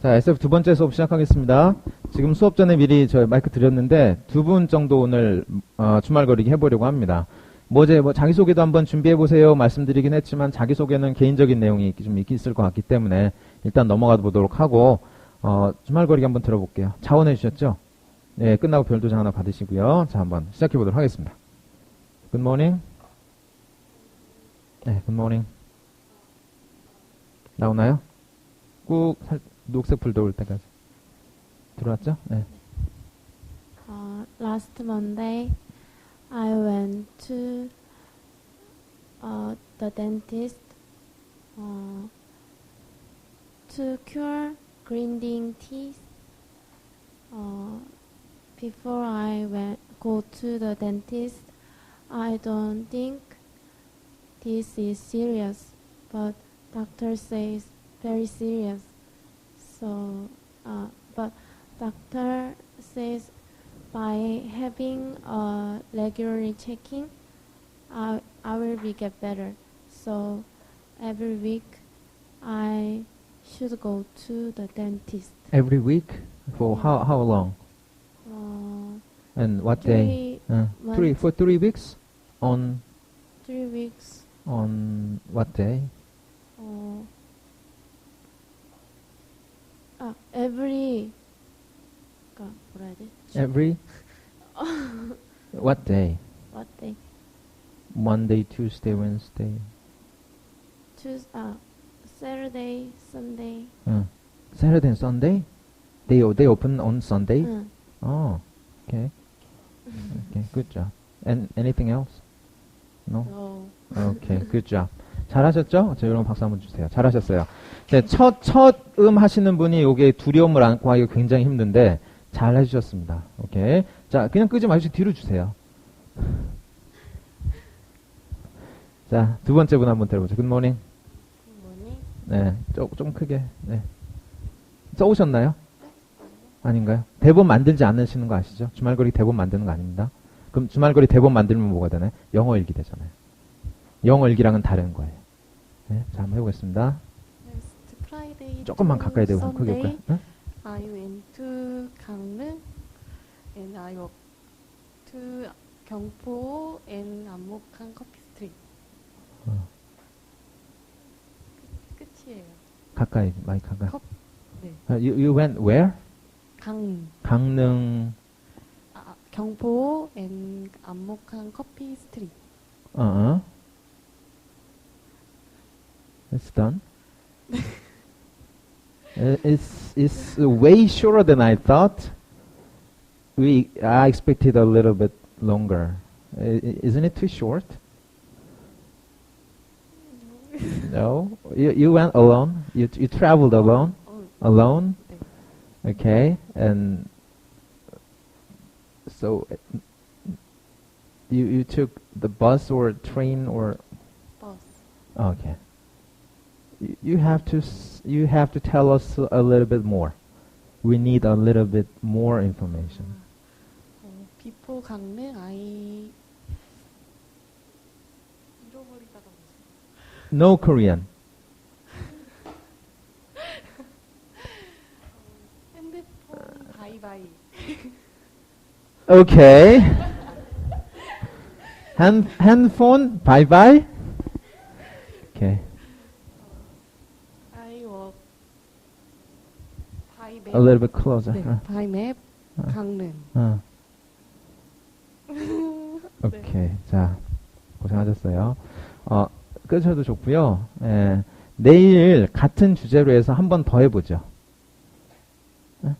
자, SF 두 번째 수업 시작하겠습니다. 지금 수업 전에 미리 저 마이크 드렸는데 두 분 정도 오늘 주말거리기 해보려고 합니다. 자기소개도 한번 준비해보세요 말씀드리긴 했지만 자기소개는 개인적인 내용이 좀 있을 것 같기 때문에 일단 넘어가 보도록 하고 주말거리기 한번 들어볼게요. 자원해 주셨죠? 네, 끝나고 별도장 하나 받으시고요. 자, 한번 시작해 보도록 하겠습니다. Good morning. 네, good morning. 나오나요? 녹색 불 들어올 때까지. 들어왔죠? 네. Last Monday, I went to the dentist to cure grinding teeth. Before I go to the dentist, I don't think this is serious, but doctor says very serious. So, but doctor says by having a regular checking, I will be get better. So every week I should go to the dentist. Every week? For how long? And what day? For 3 weeks? On 3 weeks. On what day? Every 뭐라 해야 돼? Every? What day? What day? Monday, Tuesday, Wednesday. Saturday, Sunday. Saturday and Sunday? They open on Sunday? Oh, okay. Okay, good job. And anything else? No? No. Okay, good job. 잘하셨죠? 자, 여러분 박수 한번 주세요. 잘하셨어요. 네, 첫 하시는 분이 요게 두려움을 안고 하기가 굉장히 힘든데 잘 해주셨습니다. 오케이. 자, 그냥 끄지 마시고 뒤로 주세요. 자, 두 번째 분 한번 들어보죠. 굿모닝. 네, 좀 크게. 네. 써오셨나요? 아닌가요? 대본 만들지 않으시는 거 아시죠? 주말거리 대본 만드는 거 아닙니다. 그럼 주말거리 대본 만들면 뭐가 되나요? 영어 읽기 되잖아요. 영어 읽기랑은 다른 거예요. 네, 자, 한번 해보겠습니다. 조금만 가까이 대고 크게 볼까요? 네? I went to 강릉 and I walked to 경포 and 안목한 커피 스트리트. 끝이에요. 가까이, 마이크 가까이. 네. You went where? 강릉. 경포 and 안목한 커피 스트리트. It's done. It's way shorter than I thought. I expected a little bit longer. Isn't it too short? No. You went alone. You traveled alone. Alone. Okay. And so you took the bus or train or Bus. okay. You have to tell us a little bit more. We need a little bit more information. Before 강릉 I 잃어버리다가 No Korean. 핸드폰 바이바이. Okay. Handphone bye bye. Okay. I walk by map. A little bit closer. 네, by map 강릉. 오케이. 자, 고생하셨어요. 끄셔도 좋고요. 예, 내일 같은 주제로 해서 한 번 더 해보죠.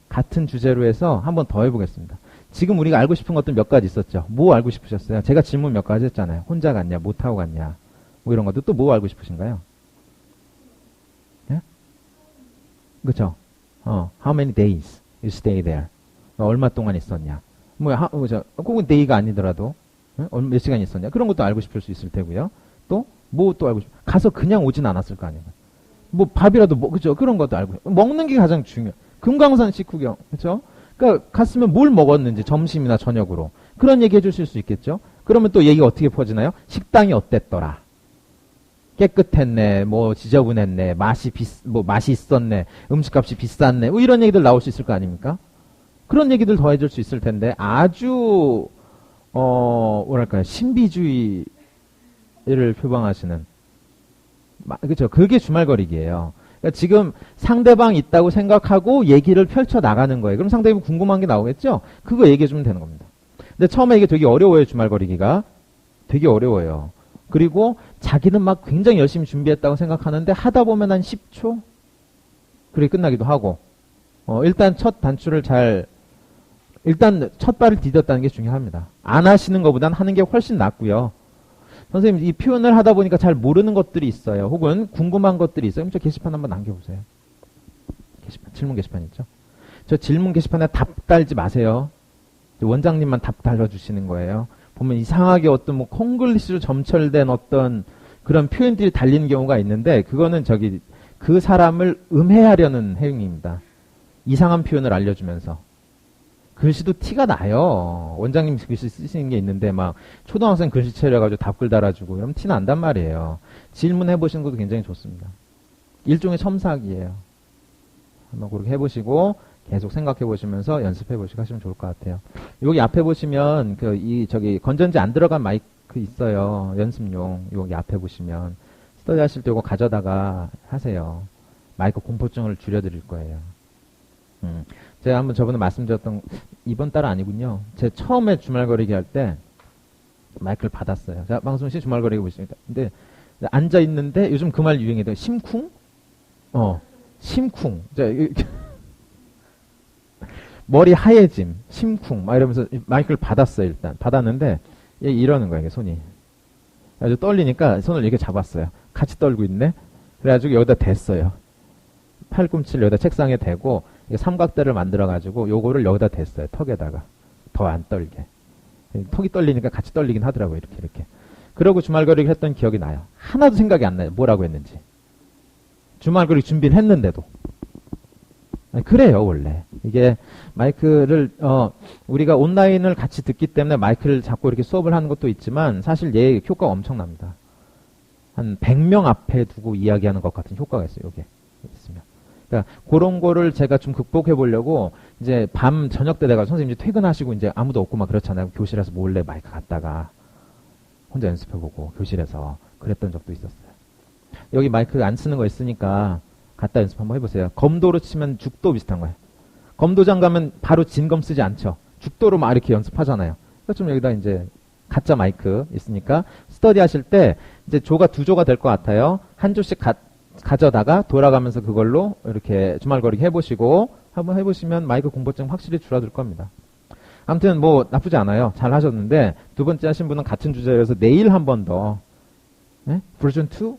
같은 주제로 해서 한 번 더 해보겠습니다. 지금 우리가 알고 싶은 것들 몇 가지 있었죠. 뭐 알고 싶으셨어요? 제가 질문 몇 가지 했잖아요. 혼자 갔냐, 못 타고 갔냐, 뭐 이런 것도 또 뭐 알고 싶으신가요? 예? 그쵸? How many days you stay there? 얼마 동안 있었냐? 꼭은 day가 아니더라도 몇 시간 있었냐? 그런 것도 알고 싶을 수 있을 테고요. 또 뭐 또 알고 가서 그냥 오진 않았을 거 아니에요. 뭐 밥이라도 그죠? 그런 것도 알고 먹는 게 가장 중요. 금강산 식후경, 그렇죠? 그러니까 갔으면 뭘 먹었는지 점심이나 저녁으로 그런 얘기 해주실 수 있겠죠? 그러면 또 얘기가 어떻게 퍼지나요? 식당이 어땠더라? 깨끗했네, 뭐 지저분했네, 맛이 있었네, 음식값이 비쌌네, 뭐 이런 얘기들 나올 수 있을 거 아닙니까? 그런 얘기들 더해줄 수 있을 텐데 아주 뭐랄까요, 신비주의를 표방하시는, 그렇죠. 그게 주말거리기예요. 그러니까 지금 상대방 있다고 생각하고 얘기를 펼쳐 나가는 거예요. 그럼 상대방이 궁금한 게 나오겠죠? 그거 얘기해 주면 되는 겁니다. 근데 처음에 이게 되게 어려워요. 주말거리기가 되게 어려워요. 그리고 자기는 막 굉장히 열심히 준비했다고 생각하는데 하다 보면 한 10초? 그렇게 끝나기도 하고, 일단 첫 단추를 일단 첫 발을 디뎠다는 게 중요합니다. 안 하시는 것보단 하는 게 훨씬 낫고요. 선생님, 이 표현을 하다 보니까 잘 모르는 것들이 있어요. 혹은 궁금한 것들이 있어요. 그럼 저 게시판 한번 남겨보세요. 질문 게시판 있죠? 저 질문 게시판에 답 달지 마세요. 원장님만 답 달아주시는 거예요. 보면 이상하게 어떤 뭐 콩글리시로 점철된 어떤 그런 표현들이 달리는 경우가 있는데, 그거는 그 사람을 음해하려는 행위입니다. 이상한 표현을 알려주면서. 글씨도 티가 나요. 원장님 글씨 쓰시는 게 있는데 막 초등학생 글씨 차려가지고 답글 달아주고 이러면 티 난단 말이에요. 질문해보시는 것도 굉장히 좋습니다. 일종의 첨삭이에요. 한번 그렇게 해보시고 계속 생각해보시면서 연습해보시고 하시면 좋을 것 같아요. 여기 앞에 보시면 건전지 안 들어간 마이크 있어요. 연습용. 여기 앞에 보시면 스터디 하실 때 이거 가져다가 하세요. 마이크 공포증을 줄여드릴 거예요. 제가 한번 저번에 말씀드렸던, 이번 달 아니군요. 제 처음에 주말거리기 할 때 마이크를 받았어요. 자, 방송 씨 주말거리기 보십니다. 근데 앉아있는데 요즘 그 말 유행이더라고요. 심쿵? 심쿵. 머리 하얘짐, 심쿵, 막 이러면서 마이크를 받았어요, 일단. 받았는데, 얘 이러는 거예요, 이게 손이. 아주 떨리니까 손을 이렇게 잡았어요. 같이 떨고 있네? 그래가지고 여기다 댔어요. 팔꿈치를 여기다 책상에 대고, 삼각대를 만들어가지고, 요거를 여기다 댔어요, 턱에다가. 더 안 떨게. 턱이 떨리니까 같이 떨리긴 하더라고요, 이렇게. 그러고 주말거리를 했던 기억이 나요. 하나도 생각이 안 나요, 뭐라고 했는지. 주말거리 준비를 했는데도. 그래요, 원래. 이게 마이크를, 우리가 온라인을 같이 듣기 때문에 마이크를 잡고 이렇게 수업을 하는 것도 있지만 사실 얘 효과가 엄청납니다. 한 100명 앞에 두고 이야기하는 것 같은 효과가 있어요, 요게. 있으면. 그러니까 그런 거를 제가 좀 극복해 보려고 이제 밤 저녁 때 돼가지고 선생님 이제 퇴근하시고 이제 아무도 없고 막 그렇잖아요. 교실에서 몰래 마이크 갖다가 혼자 연습해보고 교실에서 그랬던 적도 있었어요. 여기 마이크 안 쓰는 거 있으니까 갖다 연습 한번 해보세요. 검도로 치면 죽도 비슷한 거예요. 검도장 가면 바로 진검 쓰지 않죠. 죽도로 막 이렇게 연습하잖아요. 그래서 좀 여기다 이제 가짜 마이크 있으니까 스터디 하실 때 이제 조가 2조가 될 것 같아요. 한 조씩 가져다가 돌아가면서 그걸로 이렇게 주말거리기 해보시고 한번 해보시면 마이크 공포증 확실히 줄어들 겁니다. 아무튼 뭐 나쁘지 않아요. 잘 하셨는데 두 번째 하신 분은 같은 주제여서 내일 한 번 더 버전 2?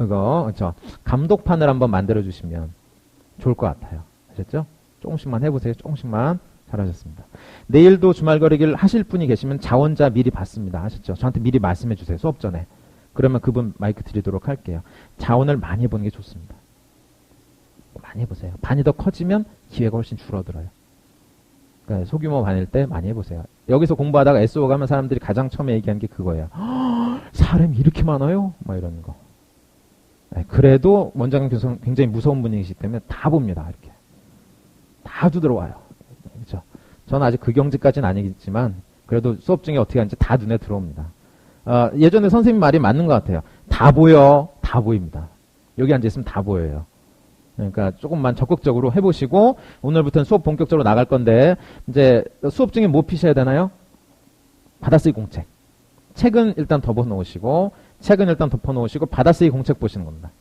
이거 그렇죠. 감독판을 한번 만들어 주시면 좋을 것 같아요. 아셨죠? 조금씩만 해보세요. 조금씩만. 잘하셨습니다. 내일도 주말거리기를 하실 분이 계시면 자원자 미리 받습니다. 아셨죠? 저한테 미리 말씀해 주세요. 수업 전에. 그러면 그분 마이크 드리도록 할게요. 자원을 많이 해보는 게 좋습니다. 많이 해보세요. 반이 더 커지면 기회가 훨씬 줄어들어요. 그러니까 소규모 반일 때 많이 해보세요. 여기서 공부하다가 SO 가면 사람들이 가장 처음에 얘기하는 게 그거예요. 사람이 이렇게 많아요? 막 이러는 거. 그래도 원장님께서 굉장히 무서운 분이시기 때문에 다 봅니다. 이렇게. 다 들어와요. 그렇죠? 저는 아직 그 경지까지는 아니겠지만 그래도 수업 중에 어떻게 하는지 다 눈에 들어옵니다. 예전에 선생님 말이 맞는 것 같아요. 다 보여. 다 보입니다. 여기 앉아있으면 다 보여요. 그러니까 조금만 적극적으로 해보시고 오늘부터는 수업 본격적으로 나갈 건데 이제 수업 중에 뭐 피셔야 되나요? 받아쓰기 공책. 책은 일단 덮어놓으시고 받아쓰기 공책 보시는 겁니다.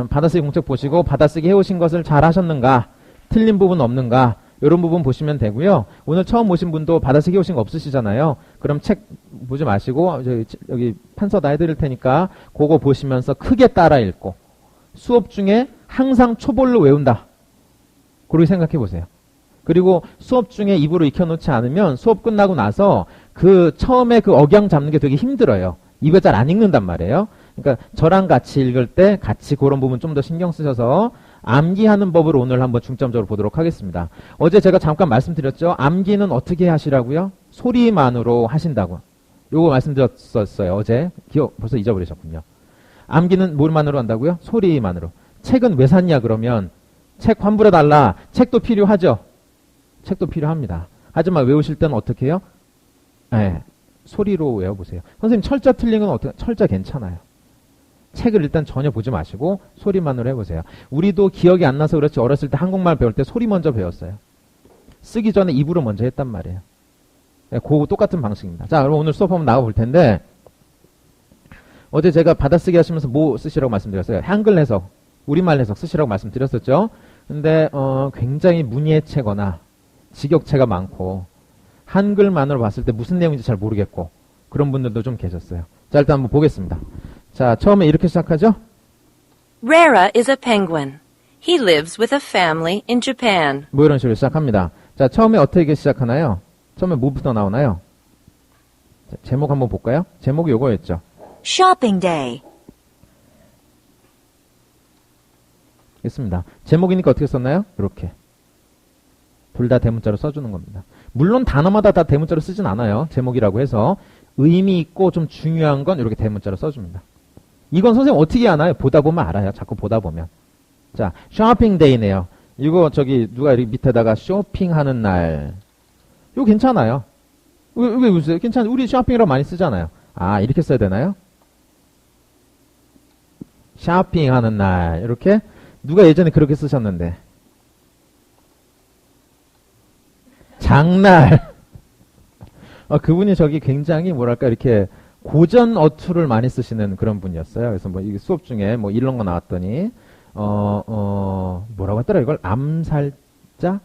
받아쓰기 공책 보시고 받아쓰기 해오신 것을 잘 하셨는가, 틀린 부분 없는가, 이런 부분 보시면 되고요. 오늘 처음 오신 분도 받아쓰기 해오신 거 없으시잖아요. 그럼 책 보지 마시고 여기 판서다 해드릴 테니까 그거 보시면서 크게 따라 읽고 수업 중에 항상 초벌로 외운다. 그렇게 생각해 보세요. 그리고 수업 중에 입으로 익혀놓지 않으면 수업 끝나고 나서 그 처음에 그 억양 잡는 게 되게 힘들어요. 입에 잘 안 읽는단 말이에요. 그러니까 저랑 같이 읽을 때 같이 그런 부분 좀 더 신경 쓰셔서 암기하는 법을 오늘 한번 중점적으로 보도록 하겠습니다. 어제 제가 잠깐 말씀드렸죠. 암기는 어떻게 하시라고요? 소리만으로 하신다고. 요거 말씀드렸었어요. 어제. 기억 벌써 잊어버리셨군요. 암기는 뭘만으로 한다고요? 소리만으로. 책은 왜 샀냐 그러면 책 환불해달라. 책도 필요하죠. 책도 필요합니다. 하지만 외우실 때는 어떻게 해요? 네, 소리로 외워보세요. 선생님 철자 틀린 건 어떻게? 철자 괜찮아요. 책을 일단 전혀 보지 마시고 소리만으로 해보세요. 우리도 기억이 안 나서 그렇지 어렸을 때 한국말 배울 때 소리 먼저 배웠어요. 쓰기 전에 입으로 먼저 했단 말이에요. 네, 그 똑같은 방식입니다. 자, 그럼 오늘 수업 한번 나가볼 텐데 어제 제가 받아쓰기 하시면서 뭐 쓰시라고 말씀드렸어요? 한글 해석, 우리말 해석 쓰시라고 말씀드렸었죠. 근데 굉장히 문예체거나 직역체가 많고 한글만으로 봤을 때 무슨 내용인지 잘 모르겠고 그런 분들도 좀 계셨어요. 자, 일단 한번 보겠습니다. 자, 처음에 이렇게 시작하죠. Rara is a penguin. He lives with a family in Japan. 뭐 이런 식으로 시작합니다. 자, 처음에 어떻게 시작하나요? 처음에 뭐부터 나오나요? 자, 제목 한번 볼까요? 제목이 요거였죠. Shopping day. 있습니다. 제목이니까 어떻게 썼나요? 이렇게. 둘 다 대문자로 써주는 겁니다. 물론 단어마다 다 대문자로 쓰진 않아요. 제목이라고 해서 의미 있고 좀 중요한 건 이렇게 대문자로 써줍니다. 이건 선생님 어떻게 아나요? 보다 보면 알아요. 자꾸 보다 보면. 자, 쇼핑 데이네요. 이거 저기 누가 이렇게 밑에다가 쇼핑하는 날. 이거 괜찮아요. 왜 웃으세요? 괜찮아요. 우리 쇼핑이라고 많이 쓰잖아요. 아, 이렇게 써야 되나요? 쇼핑하는 날. 이렇게 누가 예전에 그렇게 쓰셨는데. 장날. 그분이 저기 굉장히 뭐랄까 이렇게 고전 어투를 많이 쓰시는 그런 분이었어요. 그래서 뭐 이게 수업 중에 뭐 이런 거 나왔더니 뭐라고 했더라 이걸 암살자,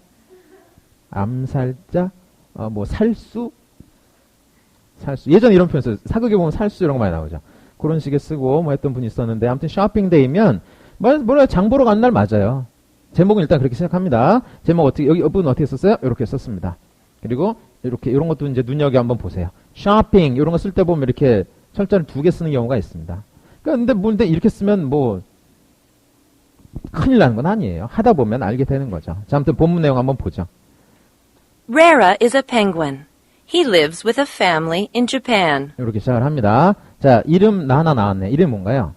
뭐 살수 예전에 이런 표현 써요. 사극에 보면 살수 이런 거 많이 나오죠. 그런 식의 쓰고 뭐 했던 분이 있었는데 아무튼 쇼핑데이면 뭐라 장 보러 간 날 맞아요. 제목은 일단 그렇게 시작합니다. 제목 어떻게 여기 부분 어떻게 썼어요? 이렇게 썼습니다. 그리고 이렇게 이런 것도 이제 눈여겨 한번 보세요. 쇼핑 이런 거 쓸 때 보면 이렇게 철자를 2개 쓰는 경우가 있습니다. 그러니까 근데 이렇게 쓰면 뭐 큰일 나는 건 아니에요. 하다 보면 알게 되는 거죠. 자, 아무튼 본문 내용 한번 보죠. Rara is a penguin. He lives with a family in Japan. 이렇게 시작을 합니다. 자, 이름 하나 나왔네. 이름이 뭔가요?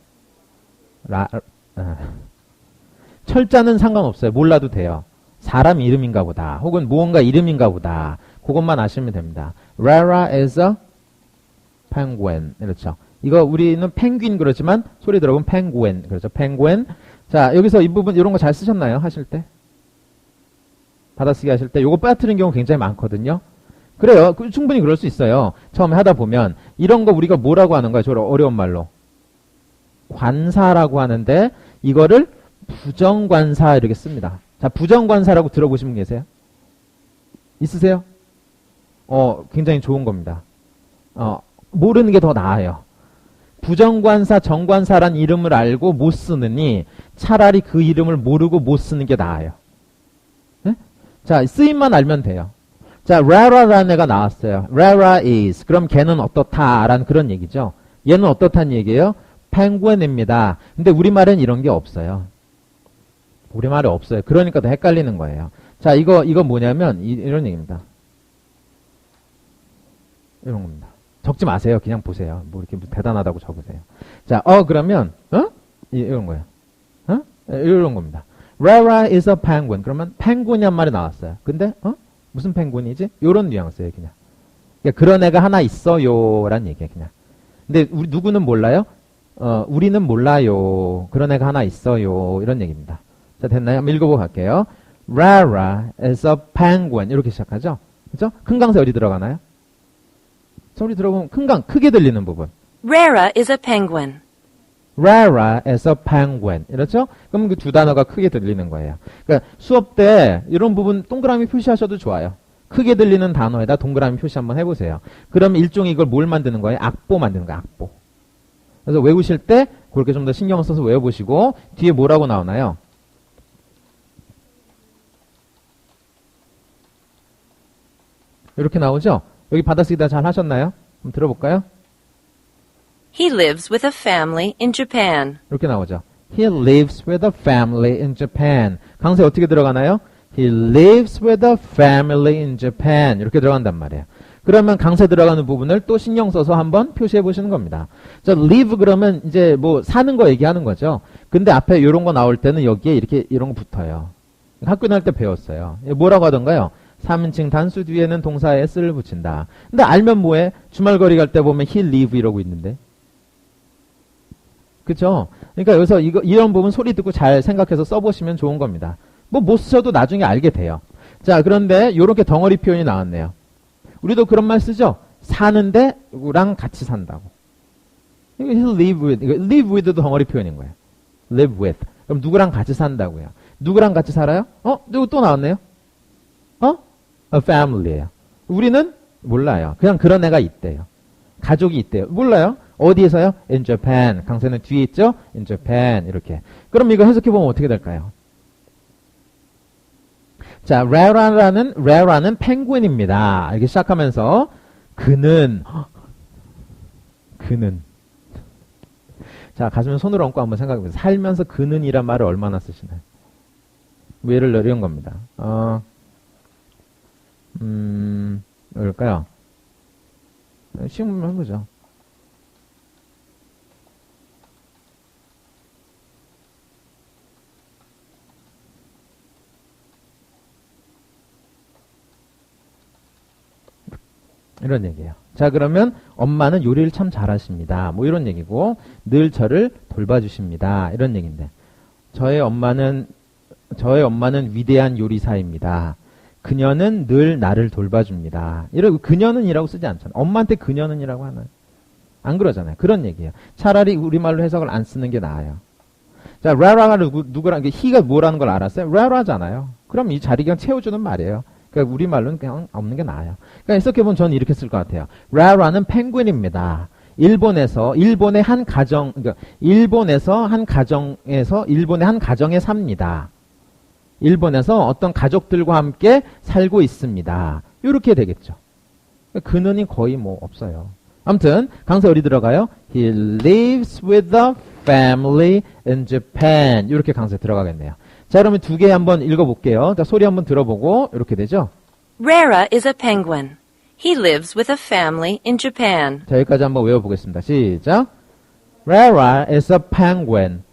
철자는 상관없어요. 몰라도 돼요. 사람 이름인가 보다. 혹은 무언가 이름인가 보다. 그것만 아시면 됩니다. Rara is a penguin. 이렇죠. 이거 우리는 펭귄 그렇지만 소리 들어보면 penguin. 그렇죠. penguin. 자, 여기서 이 부분 이런 거 잘 쓰셨나요? 하실 때? 받아쓰기 하실 때 요거 빠뜨린 경우 굉장히 많거든요. 그래요. 충분히 그럴 수 있어요. 처음에 하다 보면 이런 거 우리가 뭐라고 하는 거예요? 저 어려운 말로. 관사라고 하는데 이거를 부정관사 이렇게 씁니다. 자, 부정관사라고 들어보신 분 계세요? 있으세요? 굉장히 좋은 겁니다. 모르는 게 더 나아요. 부정관사, 정관사란 이름을 알고 못 쓰느니 차라리 그 이름을 모르고 못 쓰는 게 나아요. 네? 자, 쓰임만 알면 돼요. 자, Rara라는 애가 나왔어요. Rara is. 그럼 걔는 어떻다라는 그런 얘기죠. 얘는 어떻다는 얘기예요? 펭귄입니다. 근데 우리말엔 이런 게 없어요. 우리말에 없어요. 그러니까 더 헷갈리는 거예요. 자, 이거 뭐냐면 이런 얘기입니다. 이런 겁니다. 적지 마세요. 그냥 보세요. 뭐 이렇게 대단하다고 적으세요. 자, 그러면 이런 거예요. 이런 겁니다. Rara is a penguin. 그러면 펭귄이란 말이 나왔어요. 근데 무슨 펭귄이지? 이런 뉘앙스예요, 그냥. 그러니까 그런 애가 하나 있어요라는 얘기예요, 그냥. 근데 우리 누구는 몰라요? 우리는 몰라요. 그런 애가 하나 있어요. 이런 얘기입니다. 자, 됐나요? 한번 읽어보고 갈게요. Rara is a penguin. 이렇게 시작하죠? 그죠? 큰 강세 어디 들어가나요? 소리 들어보면 크게 들리는 부분. Rara is a penguin. Rara is a penguin. 이렇죠? 그럼 그 두 단어가 크게 들리는 거예요. 그러니까 수업 때 이런 부분 동그라미 표시하셔도 좋아요. 크게 들리는 단어에다 동그라미 표시 한번 해보세요. 그럼 일종의 이걸 뭘 만드는 거예요? 악보 만드는 거예요. 악보. 그래서 외우실 때 그렇게 좀 더 신경을 써서 외워보시고 뒤에 뭐라고 나오나요? 이렇게 나오죠? 여기 받아쓰기 다 잘 하셨나요? 한번 들어볼까요? He lives with a family in Japan. 이렇게 나오죠. He lives with a family in Japan. 강세 어떻게 들어가나요? He lives with a family in Japan. 이렇게 들어간단 말이에요. 그러면 강세 들어가는 부분을 또 신경 써서 한번 표시해 보시는 겁니다. 자, live 그러면 이제 뭐 사는 거 얘기하는 거죠. 근데 앞에 이런 거 나올 때는 여기에 이렇게 이런 거 붙어요. 학교 다닐 때 배웠어요. 뭐라고 하던가요? 3인칭 단수 뒤에는 동사에 s를 붙인다. 근데 알면 뭐해? 주말거리 갈 때 보면 he live 이러고 있는데. 그쵸? 그러니까 여기서 이런 부분 소리 듣고 잘 생각해서 써보시면 좋은 겁니다. 뭐 못 쓰셔도 나중에 알게 돼요. 자, 그런데 요렇게 덩어리 표현이 나왔네요. 우리도 그런 말 쓰죠? 사는데 누구랑 같이 산다고. 이거 live with, 이거 live with도 덩어리 표현인 거예요. live with. 그럼 누구랑 같이 산다고요. 누구랑 같이 살아요? 누구 또 나왔네요? A family예요. 우리는 몰라요. 그냥 그런 애가 있대요. 가족이 있대요. 몰라요. 어디에서요? In Japan. 강세는 뒤에 있죠? In Japan. 이렇게. 그럼 이거 해석해보면 어떻게 될까요? 자, 레라는 펭귄입니다. 이렇게 시작하면서 그는 자, 가슴에 손을 얹고 한번 생각해보세요. 살면서 그는이란 말을 얼마나 쓰시나요? 뭐 예를 들어 이런 겁니다. 뭘까요? 쉬운 말 해보죠. 이런 얘기예요. 자, 그러면 엄마는 요리를 참 잘하십니다. 뭐 이런 얘기고 늘 저를 돌봐주십니다. 이런 얘기인데 저의 엄마는 위대한 요리사입니다. 그녀는 늘 나를 돌봐줍니다. 이러고 그녀는이라고 쓰지 않잖아요. 엄마한테 그녀는이라고 하나요? 안 그러잖아요. 그런 얘기예요. 차라리 우리말로 해석을 안 쓰는 게 나아요. 자, 라라가 누구랑 he가 뭐라는 걸 알았어요? 라라잖아요. 그럼 이 자리 그냥 채워주는 말이에요. 그러니까 우리말로는 그냥 없는 게 나아요. 그러니까 해석해보면 저는 이렇게 쓸 것 같아요. 라라는 펭귄입니다. 일본의 한 가정에 삽니다. 일본에서 어떤 가족들과 함께 살고 있습니다. 이렇게 되겠죠. 그는이 거의 뭐 없어요. 아무튼 강세 어디 들어가요? He lives with a family in Japan. 이렇게 강세 들어가겠네요. 자, 그러면 두 개 한번 읽어볼게요. 자, 소리 한번 들어보고 이렇게 되죠. Rara is a penguin. He lives with a family in Japan. 자, 여기까지 한번 외워보겠습니다. 시작. Rara is a penguin.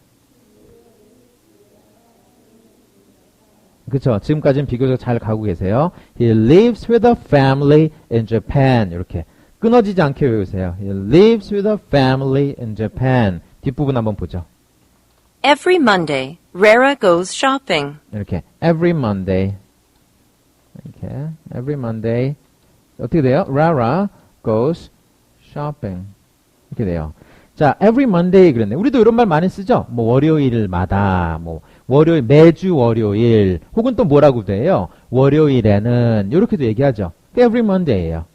그쵸. 지금까지는 비교적 잘 가고 계세요. He lives with a family in Japan. 이렇게. 끊어지지 않게 외우세요. He lives with a family in Japan. 뒷부분 한번 보죠. Every Monday, Rara goes shopping. 이렇게. Every Monday. 이렇게. Every Monday. 어떻게 돼요? Rara goes shopping. 이렇게 돼요. 자, every Monday 그랬네. 우리도 이런 말 많이 쓰죠? 뭐, 월요일마다, 뭐, 매주 월요일, 혹은 또 뭐라고 돼요? 월요일에는, 이렇게도 얘기하죠. every Monday예요.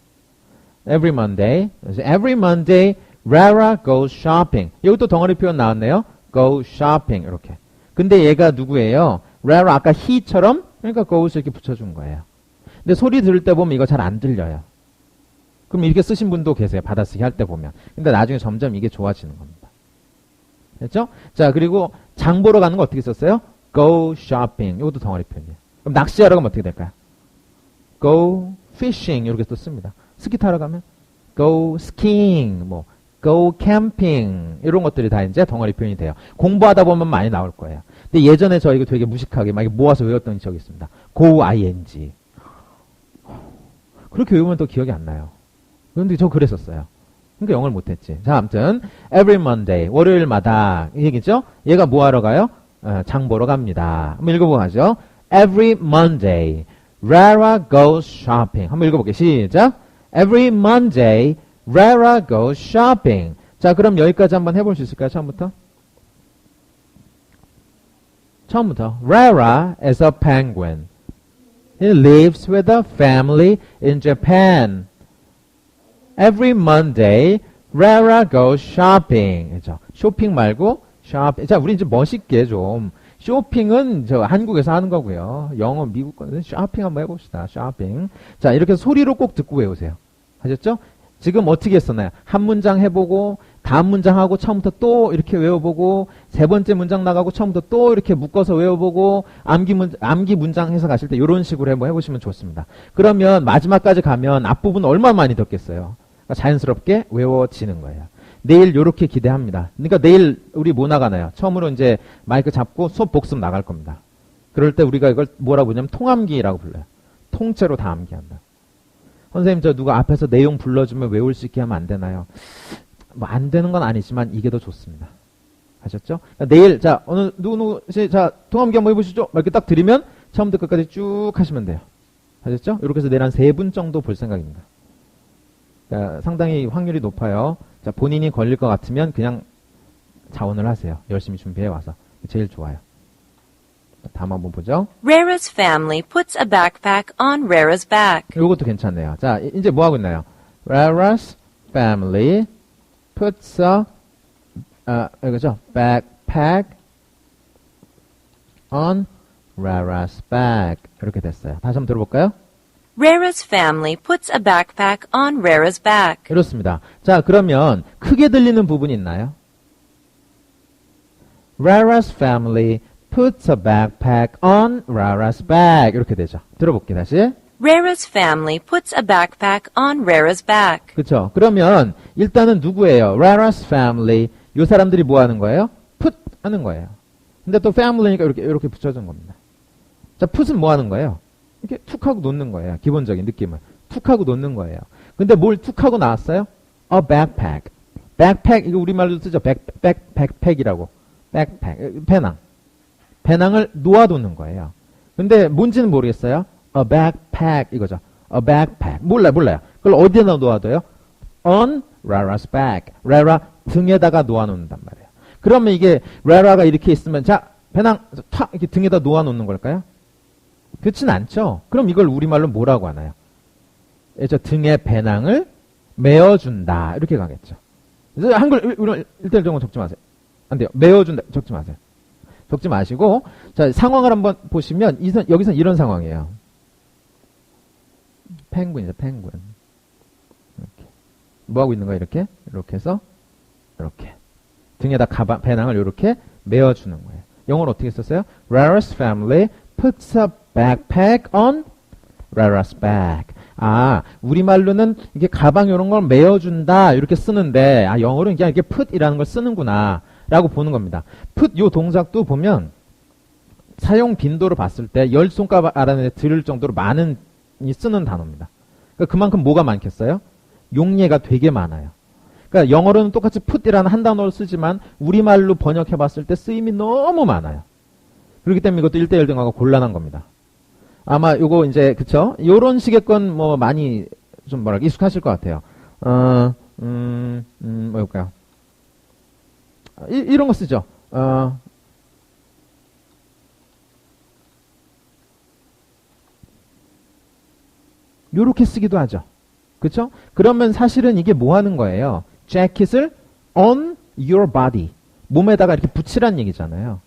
every Monday. every Monday, Rara goes shopping. 이것도 덩어리 표현 나왔네요. go shopping. 이렇게. 근데 얘가 누구예요? Rara 아까 he처럼, 그러니까 goes 이렇게 붙여준 거예요. 근데 소리 들을 때 보면 이거 잘 안 들려요. 그럼 이렇게 쓰신 분도 계세요. 받아쓰기 할 때 보면. 근데 나중에 점점 이게 좋아지는 겁니다. 됐죠? 자, 그리고 장 보러 가는 거 어떻게 썼어요? go shopping. 이것도 덩어리 표현이에요. 그럼 낚시하러 가면 어떻게 될까요? go fishing. 이렇게 또 씁니다. 스키 타러 가면 go skiing. 뭐, go camping. 이런 것들이 다 이제 덩어리 표현이 돼요. 공부하다 보면 많이 나올 거예요. 근데 예전에 저 이거 되게 무식하게 막 모아서 외웠던 적이 있습니다. go ing. 그렇게 외우면 또 기억이 안 나요. 그런데 저 그랬었어요. 그러니까 영어를 못했지. 자, 아무튼 every Monday, 월요일마다 이 얘기죠. 얘가 뭐 하러 가요? 장 보러 갑니다. 한번 읽어보고 가죠. Every Monday, Rara goes shopping. 한번 읽어볼게요. 시작. Every Monday, Rara goes shopping. 자, 그럼 여기까지 한번 해볼 수 있을까요? 처음부터. Rara is a penguin. He lives with a family in Japan. Every Monday, Rara goes shopping. 그죠? 쇼핑 말고 쇼핑. 자, 우리 이제 멋있게 좀 쇼핑은 저 한국에서 하는 거고요. 영어 미국 거는 쇼핑 한번 해봅시다. 쇼핑. 자, 이렇게 소리로 꼭 듣고 외우세요. 하셨죠? 지금 어떻게 했었나요? 한 문장 해보고 다음 문장 하고 처음부터 또 이렇게 외워보고 세 번째 문장 나가고 처음부터 또 이렇게 묶어서 외워보고 암기 문장 해서 가실 때 이런 식으로 한번 해보시면 좋습니다. 그러면 마지막까지 가면 앞부분 얼마나 많이 듣겠어요. 그러니까 자연스럽게 외워지는 거예요. 내일 요렇게 기대합니다. 그러니까 내일 우리 뭐 나가나요? 처음으로 이제 마이크 잡고 수업 복습 나갈 겁니다. 그럴 때 우리가 이걸 뭐라고 부르냐면 통암기라고 불러요. 통째로 다 암기한다. 선생님 저 누가 앞에서 내용 불러주면 외울 수 있게 하면 안 되나요? 뭐 안 되는 건 아니지만 이게 더 좋습니다. 아셨죠? 그러니까 내일 자 어느 누구 자 통암기 한번 해보시죠. 이렇게 딱 드리면 처음부터 끝까지 쭉 하시면 돼요. 아셨죠? 이렇게 해서 내일 한 3분 정도 볼 생각입니다. 그러니까 상당히 확률이 높아요. 자 본인이 걸릴 것 같으면 그냥 자원을 하세요. 열심히 준비해 와서 제일 좋아요. 다음 한번 보죠. Rara's family puts a backpack on Rara's back. 이것도 괜찮네요. 자 이제 뭐 하고 있나요? Rara's family puts a 이거죠? backpack on Rara's back. 이렇게 됐어요. 다시 한번 들어볼까요? Rara's family puts a backpack on Rara's back. 이렇습니다. 자, 그러면 크게 들리는 부분이 있나요? Rara's family puts a backpack on Rara's back. 이렇게 되죠. 들어볼게요, 다시. Rara's family puts a backpack on Rara's back. 그쵸. 그러면 일단은 누구예요? Rara's family. 이 사람들이 뭐 하는 거예요? put 하는 거예요. 근데 또 family니까 이렇게 붙여준 겁니다. 자, put은 뭐 하는 거예요? 이렇게 툭 하고 놓는 거예요. 기본적인 느낌을. 툭 하고 놓는 거예요. 근데 뭘 툭 하고 나왔어요? A backpack. backpack, 이거 우리말로 쓰죠. backpack이라고. backpack. 배낭을 놓아두는 거예요. 근데 뭔지는 모르겠어요. A backpack, 이거죠. A backpack. 몰라요. 그걸 어디에다 놓아둬요? On Rara's back. Rara 등에다가 놓아놓는단 말이에요. 그러면 이게 Rara가 이렇게 있으면, 자, 배낭 탁 이렇게 등에다 놓아놓는 걸까요? 그렇진 않죠. 그럼 이걸 우리말로 뭐라고 하나요? 저 등에 배낭을 메어준다. 이렇게 가겠죠. 그래서 한글 1대1 정도 적지 마세요. 안 돼요. 메어준다. 적지 마세요. 적지 마시고, 자, 상황을 한번 보시면, 여기서 이런 상황이에요. 펭귄이죠, 펭귄. 이렇게. 뭐 하고 있는 거야, 이렇게? 이렇게 해서, 이렇게. 등에다 배낭을 이렇게 메어주는 거예요. 영어로 어떻게 썼어요? Rara's family puts a backpack on Rara's back. 아, 우리말로는 이게 가방 이런 걸 메어준다, 이렇게 쓰는데, 아, 영어로는 그냥 이렇게 put이라는 걸 쓰는구나, 라고 보는 겁니다. put 요 동작도 보면, 사용 빈도로 봤을 때, 10손가락 안에 들을 정도로 많은, 쓰는 단어입니다. 그러니까 그만큼 뭐가 많겠어요? 용례가 되게 많아요. 그러니까 영어로는 똑같이 put이라는 한 단어를 쓰지만, 우리말로 번역해 봤을 때 쓰임이 너무 많아요. 그렇기 때문에 이것도 1대1 등하고 곤란한 겁니다. 아마 요거 이제 그쵸? 요런 식의 건 뭐 많이 좀 뭐랄까 익숙하실 것 같아요. 뭐일까요? 이런 거 쓰죠. 요렇게 쓰기도 하죠. 그쵸? 그러면 사실은 이게 뭐 하는 거예요? 재킷을 on your body. 몸에다가 이렇게 붙이란 얘기잖아요.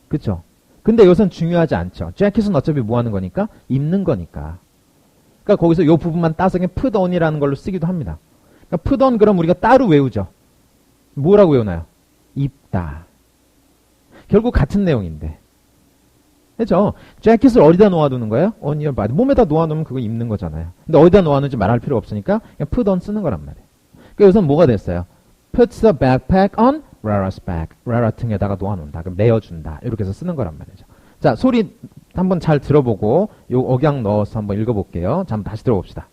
그쵸? 근데 이것은 중요하지 않죠. 재킷은 어차피 뭐 하는 거니까? 입는 거니까. 그러니까 거기서 이 부분만 따서 그냥 put on이라는 걸로 쓰기도 합니다. 그러니까 put on 그럼 우리가 따로 외우죠. 뭐라고 외우나요? 입다. 결국 같은 내용인데. 그죠? 재킷을 어디다 놓아두는 거예요? on your body. 몸에다 놓아놓으면 그거 입는 거잖아요. 근데 어디다 놓아놓는지 말할 필요 없으니까 그냥 put on 쓰는 거란 말이에요. 그러니까 여기서 뭐가 됐어요? puts a backpack on Rara's back. Rara 등에다가 놓아놓는다. 그럼 메어준다. 이렇게 해서 쓰는 거란 말이죠. 자, 소리 한번 잘 들어보고 요 억양 넣어서 한번 읽어볼게요. 자, 한번 다시 들어봅시다.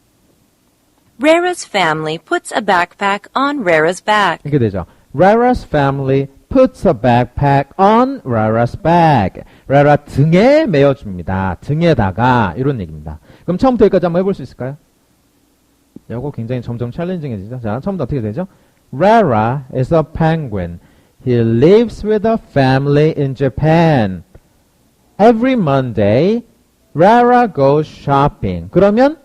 Rara's family puts a backpack on Rara's back. 이렇게 되죠. Rara's family puts a backpack on Rara's back. Rara 등에 메어줍니다. 등에다가 이런 얘기입니다. 그럼 처음부터 여기까지 한번 해볼 수 있을까요? 이거 굉장히 점점 챌린징해지죠. 자, 처음부터 어떻게 되죠? Rara is a penguin. He lives with a family in Japan. Every Monday, Rara goes shopping. 그러면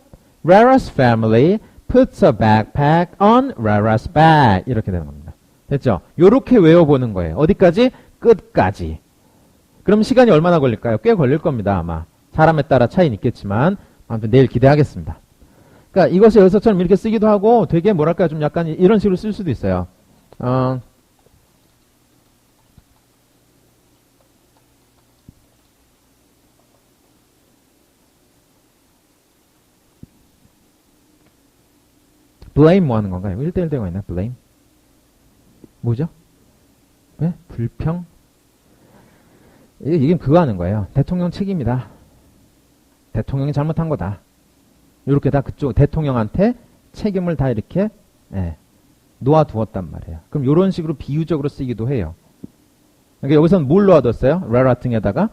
Rara's family puts a backpack on Rara's back. 이렇게 되는 겁니다. 됐죠? 요렇게 외워보는 거예요. 어디까지? 끝까지. 그럼 시간이 얼마나 걸릴까요? 꽤 걸릴 겁니다, 아마. 사람에 따라 차이는 있겠지만 아무튼 내일 기대하겠습니다. 그러니까 이것이 여기서처럼 이렇게 쓰기도 하고 되게 뭐랄까 좀 약간 이런 식으로 쓸 수도 있어요. blame 뭐 하는 건가요? 1대1 대가 있나? blame? 뭐죠? 네? 불평? 이게 그거 하는 거예요. 대통령 책임이다. 대통령이 잘못한 거다. 이렇게 다 그쪽 대통령한테 책임을 다 이렇게 놓아두었단 말이에요. 그럼 이런 식으로 비유적으로 쓰기도 해요. 그러니까 여기서는 뭘 놓아뒀어요? 라라 등에다가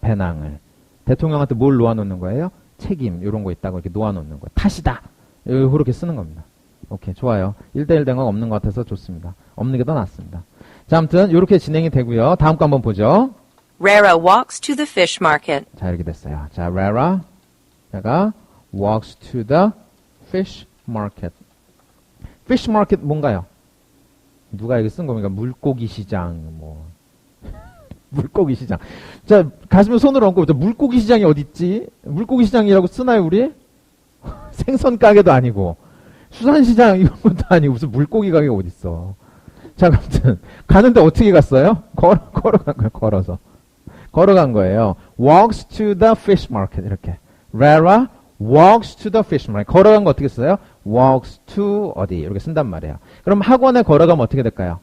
배낭을. 대통령한테 뭘 놓아놓는 거예요? 책임 이런 거 있다고 이렇게 놓아놓는 거예요. 탓이다. 이렇게 쓰는 겁니다. 오케이, 좋아요. 1대1 대화가 없는 것 같아서 좋습니다. 없는 게 더 낫습니다. 자, 아무튼 이렇게 진행이 되고요. 다음 거 한번 보죠. Rara walks to the fish market. 자, 이렇게 됐어요. 자, Rara 가 walks to the fish market. fish market 뭔가요? 누가 여기 쓴 겁니까? 물고기 시장, 뭐. 물고기 시장. 자, 가슴에 손을 얹고, 물고기 시장이 어딨지? 물고기 시장이라고 쓰나요, 우리? 생선 가게도 아니고, 수산시장 이런 것도 아니고, 무슨 물고기 가게가 어딨어. 자, 아무튼, 가는데 어떻게 갔어요? 걸어간 거예요, 걸어서. 걸어간 거예요. walks to the fish market. 이렇게. Rara walks to the fish market. 걸어간 거 어떻게 써요? walks to 어디. 이렇게 쓴단 말이에요. 그럼 학원에 걸어가면 어떻게 될까요?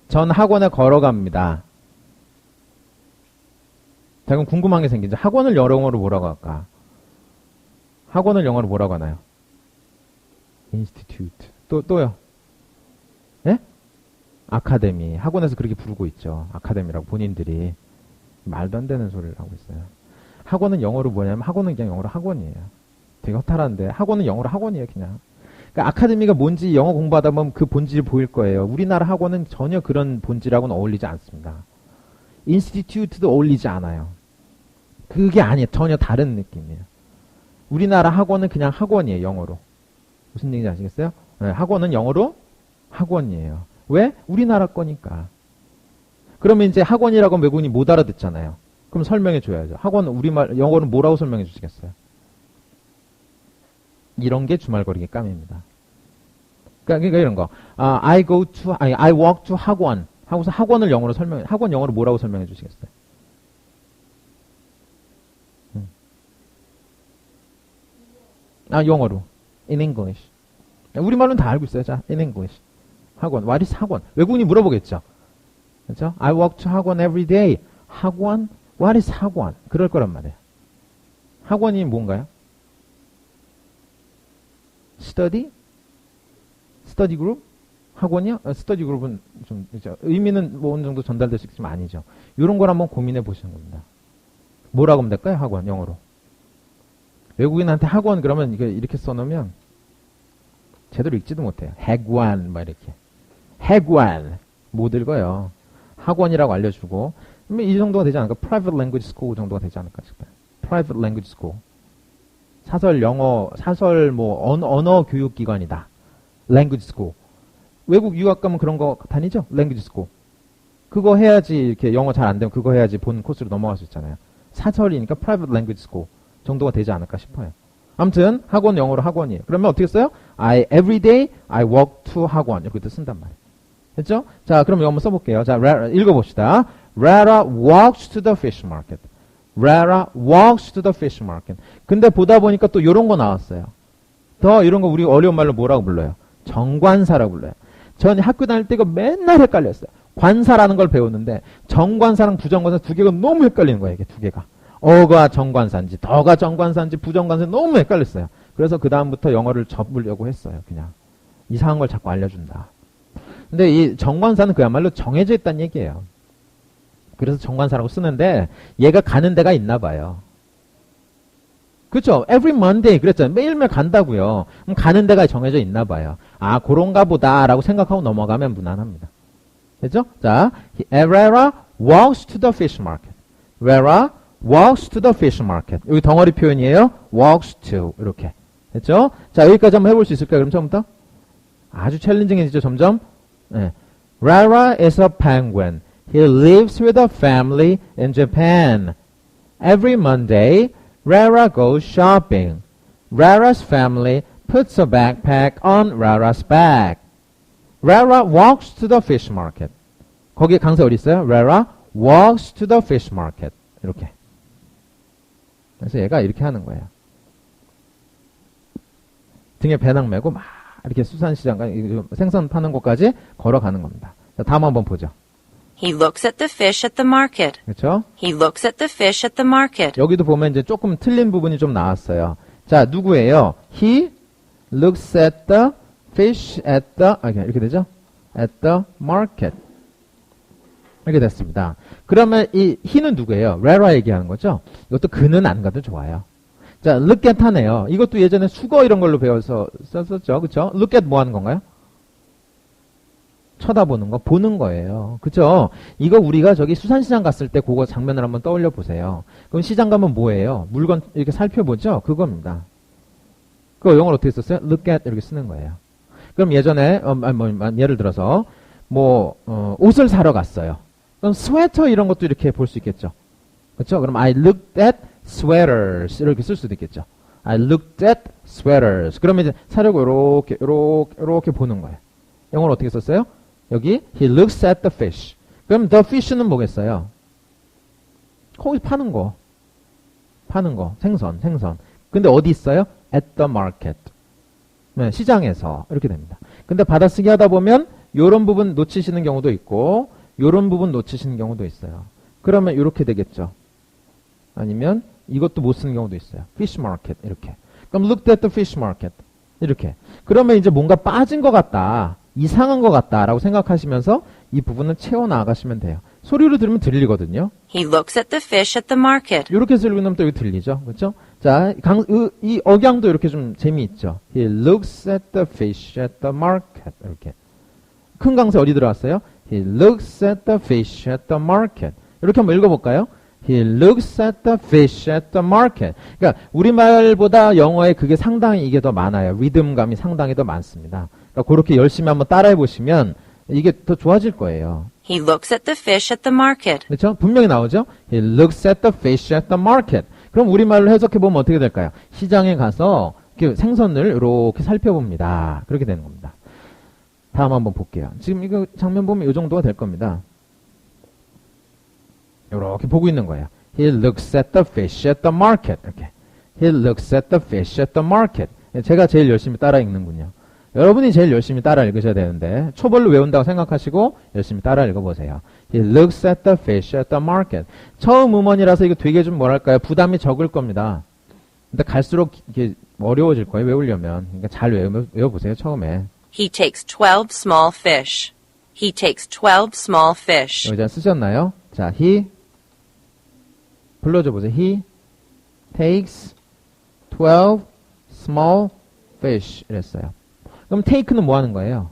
전 학원에 걸어갑니다. 자, 그럼 궁금한 게 생기죠. 학원을 영어로 뭐라고 할까? 학원을 영어로 뭐라고 하나요? institute. 또요? 예? 아카데미. 학원에서 그렇게 부르고 있죠. 아카데미라고 본인들이. 말도 안 되는 소리를 하고 있어요. 학원은 영어로 뭐냐면 학원은 그냥 영어로 학원이에요. 되게 허탈한데 학원은 영어로 학원이에요, 그냥. 그러니까 아카데미가 뭔지 영어 공부하다 보면 그 본질이 보일 거예요. 우리나라 학원은 전혀 그런 본질하고는 어울리지 않습니다. 인스티튜트도 어울리지 않아요. 그게 아니에요. 전혀 다른 느낌이에요. 우리나라 학원은 그냥 학원이에요, 영어로. 무슨 얘기인지 아시겠어요? 네, 학원은 영어로 학원이에요. 왜? 우리나라 거니까. 그러면 이제 학원이라고 하면 외국인이 못 알아듣잖아요. 그럼 설명해 줘야죠. 학원 우리말 영어는 뭐라고 설명해 주시겠어요? 이런 게 주말거리기 깜입니다. 그러니까 이런 거. I walk to 학원. 하고서 학원을 영어로 학원 영어로 뭐라고 설명해 주시겠어요? 영어로. In English. 우리말로는 다 알고 있어요. 자, in English. 학원. What is 학원? 외국인이 물어보겠죠. 그렇죠? I walk to 학원 every day. 학원? What is 학원? 그럴 거란 말이에요. 학원이 뭔가요? study group? 학원이요? study group은 좀, 그렇죠? 의미는 뭐 어느 정도 전달될 수 있지만 아니죠. 이런 걸 한번 고민해 보시는 겁니다. 뭐라고 하면 될까요? 학원, 영어로. 외국인한테 학원 그러면 이렇게 써놓으면 제대로 읽지도 못해요. 학원, 막 이렇게. 학원. 못 읽어요. 학원이라고 알려주고. 이 정도가 되지 않을까? Private Language School 정도가 되지 않을까 싶어요. Private Language School. 사설 언어 교육기관이다. Language School. 외국 유학 가면 그런 거 다니죠? Language School. 그거 해야지, 이렇게 영어 잘 안 되면 그거 해야지 본 코스로 넘어갈 수 있잖아요. 사설이니까 Private Language School 정도가 되지 않을까 싶어요. 아무튼, 학원 영어로 학원이에요. 그러면 어떻게 써요? every day, I walk to 학원. 이렇게 쓴단 말이에요. 됐죠? 자, 그럼 이거 한번 써볼게요. 자, 읽어봅시다. Rara walks to the fish market. Rara walks to the fish market. 근데 보다 보니까 또 이런 거 나왔어요. 더 이런 거 우리 어려운 말로 뭐라고 불러요? 정관사라고 불러요. 전 학교 다닐 때 이거 맨날 헷갈렸어요. 관사라는 걸 배웠는데 정관사랑 부정관사 두 개가 너무 헷갈리는 거예요. 이게 두 개가. 어가 정관사인지 더가 정관사인지 부정관사인지 너무 헷갈렸어요. 그래서 그 다음부터 영어를 접으려고 했어요. 그냥 이상한 걸 자꾸 알려준다. 근데 이 정관사는 그야말로 정해져 있다는 얘기예요. 그래서 정관사라고 쓰는데 얘가 가는 데가 있나 봐요. 그렇죠? Every Monday 그랬잖아요. 매일매일 간다고요. 그럼 가는 데가 정해져 있나 봐요. 그런가 보다라고 생각하고 넘어가면 무난합니다. 됐죠? 자, Rara walks to the fish market. Rara walks to the fish market. 여기 덩어리 표현이에요. walks to 이렇게. 됐죠? 자, 여기까지 한번 해볼 수 있을까요? 그럼 처음부터? 아주 챌린징해지죠, 점점. 네. Rara is a penguin. He lives with a family in Japan. Every Monday, Rara goes shopping. Rara's family puts a backpack on Rara's back. Rara walks to the fish market. 거기에 강세 어디 있어요? Rara walks to the fish market. 이렇게. 그래서 얘가 이렇게 하는 거예요. 등에 배낭 메고 막 이렇게 수산시장, 생선 파는 곳까지 걸어가는 겁니다. 자, 다음 한번 보죠. He looks at the fish at the market. 그렇죠? He looks at the fish at the market. 여기도 보면 이제 조금 틀린 부분이 좀 나왔어요. 자, 누구예요? He looks at the fish at the, 이렇게 되죠? at the market. 이렇게 됐습니다. 그러면 이 he는 누구예요? Rara 얘기하는 거죠? 이것도 그는 안 가도 좋아요. 자, look at 하네요. 이것도 예전에 수거 이런 걸로 배워서 썼었죠. 그쵸? look at 뭐 하는 건가요? 쳐다보는 거, 보는 거예요. 그쵸? 이거 우리가 저기 수산시장 갔을 때 그거 장면을 한번 떠올려 보세요. 그럼 시장 가면 뭐예요? 물건 이렇게 살펴보죠? 그겁니다. 그거 영어로 어떻게 썼어요? look at 이렇게 쓰는 거예요. 그럼 예전에, 예를 들어서, 옷을 사러 갔어요. 그럼 스웨터 이런 것도 이렇게 볼 수 있겠죠. 그쵸? 그럼 I looked at sweaters 이렇게 쓸 수도 있겠죠. I looked at sweaters. 그러면 이제 사려고 이렇게 보는 거예요. 영어로 어떻게 썼어요? 여기 he looks at the fish. 그럼 the fish는 뭐겠어요? 거기 파는 거, 생선. 근데 어디 있어요? at the market. 네, 시장에서 이렇게 됩니다. 근데 받아쓰기 하다 보면 요런 부분 놓치시는 경우도 있고 요런 부분 놓치시는 경우도 있어요. 그러면 이렇게 되겠죠. 아니면 이것도 못 쓰는 경우도 있어요. fish market 이렇게. 그럼 looked at the fish market 이렇게. 그러면 이제 뭔가 빠진 것 같다, 이상한 것 같다라고 생각하시면서 이 부분을 채워 나가시면 돼요. 소리로 들으면 들리거든요. He looks at the fish at the market. 이렇게 들으면 또 여기 들리죠. 그렇죠? 자, 이 억양도 이렇게 좀 재미있죠. He looks at the fish at the market. 이렇게. 큰 강세 어디 들어왔어요? He looks at the fish at the market. 이렇게 한번 읽어볼까요? He looks at the fish at the market. 그러니까 우리말보다 영어에 그게 상당히 이게 더 많아요. 리듬감이 상당히 더 많습니다. 그러니까 그렇게 열심히 한번 따라해 보시면 이게 더 좋아질 거예요. He looks at the fish at the market. 그렇죠? 분명히 나오죠? He looks at the fish at the market. 그럼 우리말로 해석해 보면 어떻게 될까요? 시장에 가서 이렇게 생선을 이렇게 살펴봅니다. 그렇게 되는 겁니다. 다음 한번 볼게요. 지금 이거 장면 보면 이 정도가 될 겁니다. 이렇게 보고 있는 거예요. He looks at the fish at the market. 이렇게. He looks at the fish at the market. 제가 제일 열심히 따라 읽는군요. 여러분이 제일 열심히 따라 읽으셔야 되는데 초벌로 외운다고 생각하시고 열심히 따라 읽어보세요. He looks at the fish at the market. 처음 음원이라서 이거 되게 좀 뭐랄까요, 부담이 적을 겁니다. 근데 갈수록 이게 어려워질 거예요, 외우려면. 그러니까 잘 외워보세요, 처음에. He takes 12 small fish. He takes 12 small fish. 여기 잘 쓰셨나요? 자, he 불러줘 보세요. He takes 12 small fish 이랬어요. 그럼 take는 뭐 하는 거예요?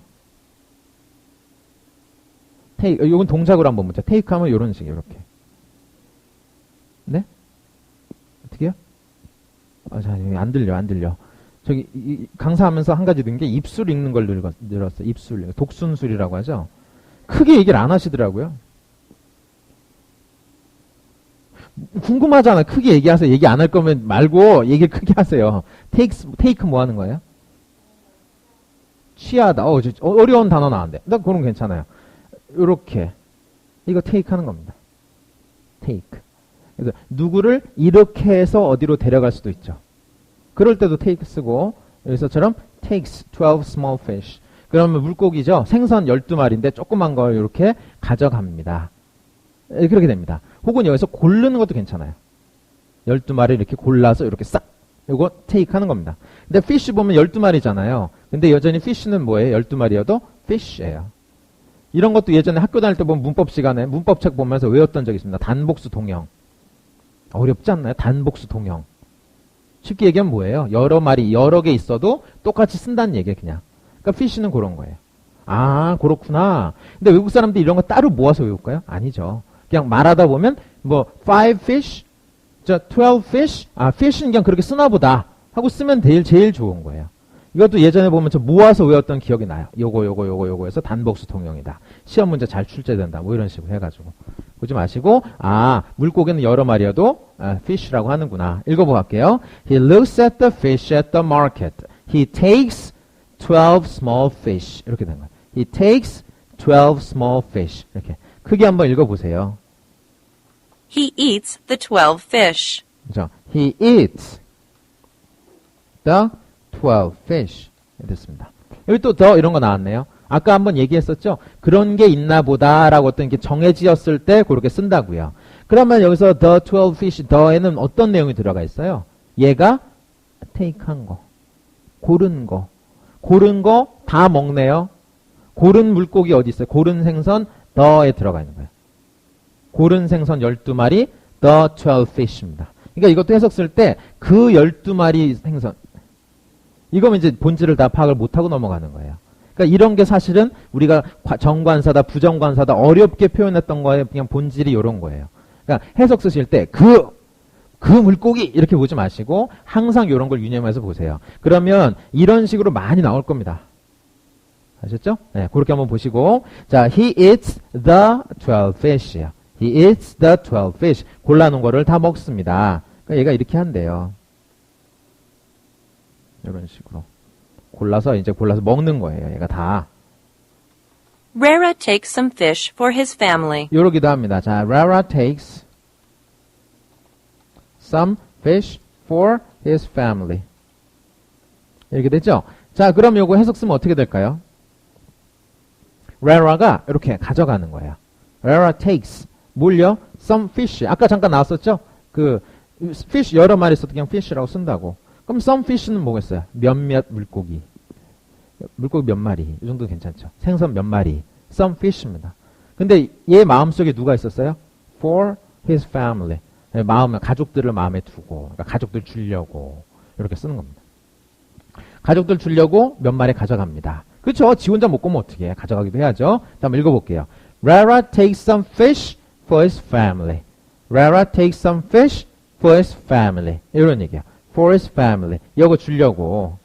take, 이건 동작으로 한번 보자. take 하면 이런 식이에요, 이렇게. 네? 어떻게요? 자, 안 들려. 저기, 강사하면서 한 가지 든 게 입술 읽는 걸 늘었어요. 입술. 독순술이라고 하죠. 크게 얘기를 안 하시더라고요. 궁금하잖아. 크게 얘기하세요. 얘기 안 할 거면 말고 얘기를 크게 하세요. take 뭐 하는 거예요? 취하다. 어려운 단어 나왔는데. 나 그런 거 괜찮아요. 요렇게. 이거 take 하는 겁니다. take. 그래서 누구를 이렇게 해서 어디로 데려갈 수도 있죠. 그럴 때도 take 쓰고, 여기서처럼 takes 12 small fish. 그러면 물고기죠. 생선 12마리인데 조그만 걸 이렇게 가져갑니다. 그렇게 됩니다. 혹은 여기서 고르는 것도 괜찮아요. 12마리 이렇게 골라서 이렇게 싹. 요거 take 하는 겁니다. 근데 fish 보면 12마리잖아요. 근데 여전히 fish는 뭐예요? 12마리여도 fish예요. 이런 것도 예전에 학교 다닐 때 보면 문법 시간에 문법책 보면서 외웠던 적이 있습니다. 단복수 동형. 어렵지 않나요? 단복수 동형. 쉽게 얘기하면 뭐예요? 여러 마리, 여러 개 있어도 똑같이 쓴다는 얘기예요, 그냥. 그러니까 fish는 그런 거예요. 아, 그렇구나. 근데 외국 사람들이 이런 거 따로 모아서 외울까요? 아니죠. 그냥 말하다 보면 뭐 5 fish, 12 fish, fish는 그냥 그렇게 쓰나 보다 하고 쓰면 제일 좋은 거예요. 이것도 예전에 보면 저 모아서 외웠던 기억이 나요. 요거 해서 단복수 통용이다. 시험 문제 잘 출제된다. 뭐 이런 식으로 해가지고. 보지 마시고, 물고기는 여러 마리여도 fish라고 하는구나. 읽어보고 갈게요. He looks at the fish at the market. He takes 12 small fish. 이렇게 된 거예요. He takes 12 small fish. 이렇게. 크게 한번 읽어보세요. He eats the 12 fish. 그죠? He eats the 12 fish. 됐습니다. 여기 또 더 이런 거 나왔네요. 아까 한번 얘기했었죠? 그런 게 있나 보다라고 어떤 게 정해지었을 때 그렇게 쓴다고요. 그러면 여기서 the 12 fish, the에는 어떤 내용이 들어가 있어요? 얘가 take한 거, 고른 거 다 먹네요. 고른 물고기 어디 있어요? 고른 생선 the에 들어가 있는 거예요. 고른 생선 12마리 the 12 fish입니다. 그러니까 이것도 해석 쓸 때 그 12마리 생선 이거면 이제 본질을 다 파악을 못하고 넘어가는 거예요. 그러니까 이런 게 사실은 우리가 정관사다 부정관사다 어렵게 표현했던 거에 그냥 본질이 이런 거예요. 그러니까 해석 쓰실 때 그 물고기 이렇게 보지 마시고 항상 이런 걸 유념해서 보세요. 그러면 이런 식으로 많이 나올 겁니다. 아셨죠? 네, 그렇게 한번 보시고 자, he eats the 12 fish. He eats the 12 fish. 골라놓은 거를 다 먹습니다. 그러니까 얘가 이렇게 한대요. 이런 식으로 골라서 먹는 거예요. 얘가 다. Rara takes some fish for his family. 요러기도 합니다. 자, Rara takes some fish for his family. 이렇게 됐죠? 자, 그럼 요거 해석 쓰면 어떻게 될까요? Rara가 이렇게 가져가는 거예요. Rara takes 뭘요? some fish. 아까 잠깐 나왔었죠? 그 fish 여러 마리 있어도 그냥 fish라고 쓴다고. 그럼 some fish는 뭐겠어요? 몇몇 물고기. 물고기 몇 마리. 이 정도 괜찮죠? 생선 몇 마리. some fish입니다. 근데 얘 마음속에 누가 있었어요? for his family. 가족들을 마음에 두고, 그러니까 가족들 주려고 이렇게 쓰는 겁니다. 가족들 주려고 몇 마리 가져갑니다. 그렇죠? 지 혼자 못 구면 어떻게 해? 가져가기도 해야죠. 자, 한번 읽어볼게요. Rara takes some fish for his family. Rara takes some fish for his family. 이런 얘기야. For his family. 이거 주려고.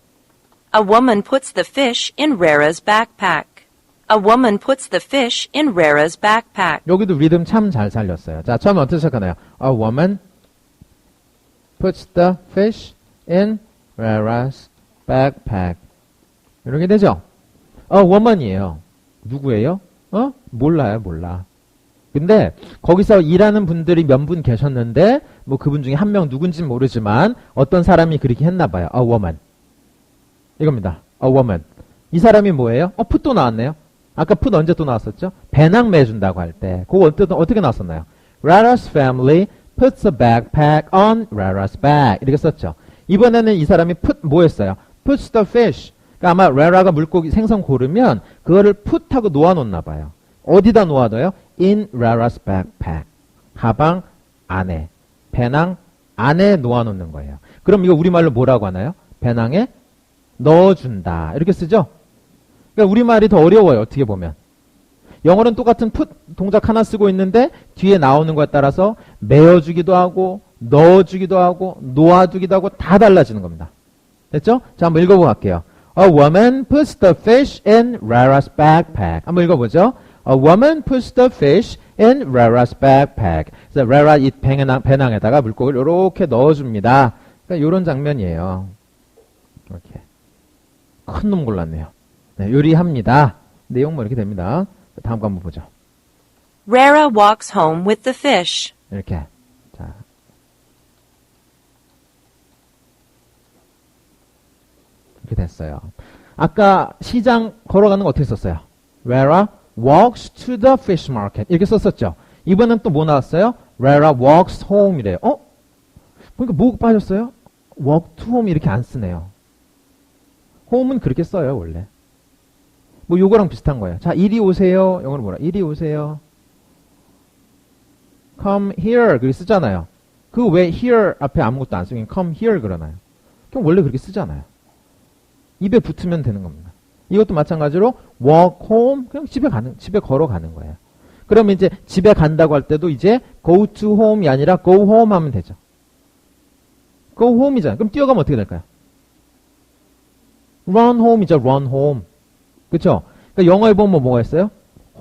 A woman puts the fish in Rara's backpack. A woman puts the fish in Rara's backpack. 여기도 리듬 참 잘 살렸어요. 자, 처음에 어떻게 시작하나요? A woman puts the fish in Rara's backpack. 이렇게 되죠? woman이에요. 누구예요? 몰라요, 몰라. 근데 거기서 일하는 분들이 몇 분 계셨는데 뭐 그분 중에 한 명 누군지는 모르지만 어떤 사람이 그렇게 했나 봐요. A woman. 이겁니다. A woman. 이 사람이 뭐예요? put도 나왔네요. 아까 put 언제 또 나왔었죠? 배낭 매준다고 할 때. 그거 어떻게 나왔었나요? Rara's family puts a backpack on Rara's back. 이렇게 썼죠. 이번에는 이 사람이 put 뭐 했어요? puts the fish. 그러니까 아마 Rara가 물고기 생선 고르면 그거를 put하고 놓아놓나 봐요. 어디다 놓아둬요? In Rara's backpack. 가방 안에. 배낭 안에 놓아놓는 거예요. 그럼 이거 우리말로 뭐라고 하나요? 배낭에 넣어준다. 이렇게 쓰죠? 그러니까 우리말이 더 어려워요. 어떻게 보면. 영어는 똑같은 put 동작 하나 쓰고 있는데 뒤에 나오는 거에 따라서 메어주기도 하고 넣어주기도 하고 놓아두기도 하고 다 달라지는 겁니다. 됐죠? 자, 한번 읽어보고 갈게요. A woman puts the fish in Rara's backpack. 한번 읽어보죠. A woman puts the fish in Rara's backpack. 그래서 Rara 이 배낭에다가 물고기를 이렇게 넣어줍니다. 그러니까 이런 장면이에요. 이렇게. 큰 놈 골랐네요. 네, 요리합니다. 내용 뭐 이렇게 됩니다. 다음 거 한번 보죠. Rara walks home with the fish. 이렇게. 자. 이렇게 됐어요. 아까 시장 걸어가는 거 어떻게 썼어요? Rara walks to the fish market. 이렇게 썼었죠. 이번엔 또 뭐 나왔어요? Rara walks home 이래요. 그러니까 뭐 빠졌어요? walk to home 이렇게 안 쓰네요. home은 그렇게 써요, 원래. 뭐 요거랑 비슷한 거예요. 자, 이리 오세요. 영어로 뭐라? 이리 오세요. come here 그렇게 쓰잖아요. 그 왜 here 앞에 아무것도 안 쓰면 come here 그러나요? 그럼 원래 그렇게 쓰잖아요. 입에 붙으면 되는 겁니다. 이것도 마찬가지로 walk home 그냥 집에 걸어가는 거예요. 그러면 이제 집에 간다고 할 때도 이제 go to home이 아니라 go home 하면 되죠. go home이잖아요. 그럼 뛰어가면 어떻게 될까요? run home이죠. run home. 그쵸? 그러니까 영어에 보면 뭐가 있어요?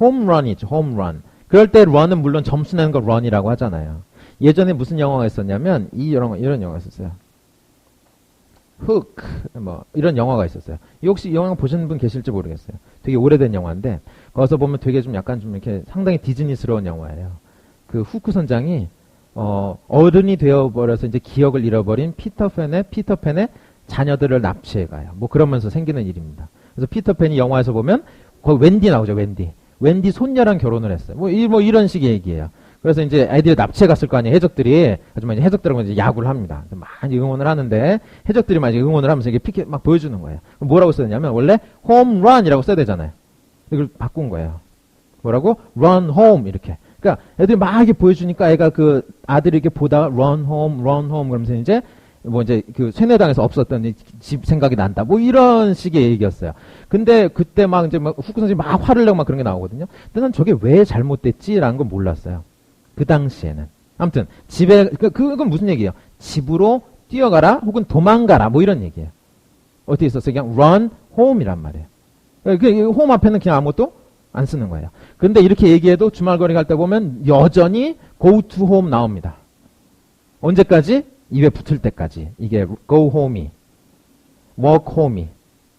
home run이죠. home run. 그럴 때 run은 물론 점수 내는 거 run이라고 하잖아요. 예전에 무슨 영화가 있었냐면 이런 영화가 있었어요. 훅, 뭐, 이런 영화가 있었어요. 이 혹시 이 영화 보신 분 계실지 모르겠어요. 되게 오래된 영화인데, 거기서 보면 되게 좀 약간 좀 이렇게 상당히 디즈니스러운 영화예요. 그 후크 선장이, 어른이 되어버려서 이제 기억을 잃어버린 피터팬의 자녀들을 납치해 가요. 뭐 그러면서 생기는 일입니다. 그래서 피터팬이 영화에서 보면, 거기 웬디 나오죠, 웬디. 웬디 손녀랑 결혼을 했어요. 뭐 이런 식의 얘기예요. 그래서 이제 아이들이 납치해 갔을 거 아니에요. 해적들이. 하지만 이제 해적들하고 이제 야구를 합니다. 많이 응원을 하는데 해적들이 많이 응원을 하면서 이게 피켓 막 보여주는 거예요. 그럼 뭐라고 써야냐면 원래 홈런이라고 써야 되잖아요. 이걸 바꾼 거예요. 뭐라고? run home 이렇게. 그러니까 애들이 막 이렇게 보여주니까 애가 그 아들이 이렇게 보다가 run home 그러면서 이제 뭐 이제 그 세뇌당에서 없었던 집 생각이 난다. 뭐 이런 식의 얘기였어요. 근데 그때 막 이제 막 후크 선생님이 막 화를 내고 막 그런 게 나오거든요. 근데 난 저게 왜 잘못됐지라는 건 몰랐어요. 그 당시에는. 아무튼 집에 그건 무슨 얘기예요? 집으로 뛰어가라 혹은 도망가라 뭐 이런 얘기예요. 어떻게 썼어요? 그냥 run home이란 말이에요. 그 home 앞에는 그냥 아무것도 안 쓰는 거예요. 그런데 이렇게 얘기해도 주말거리 갈 때 보면 여전히 go to home 나옵니다. 언제까지? 입에 붙을 때까지. 이게 go home이 walk home이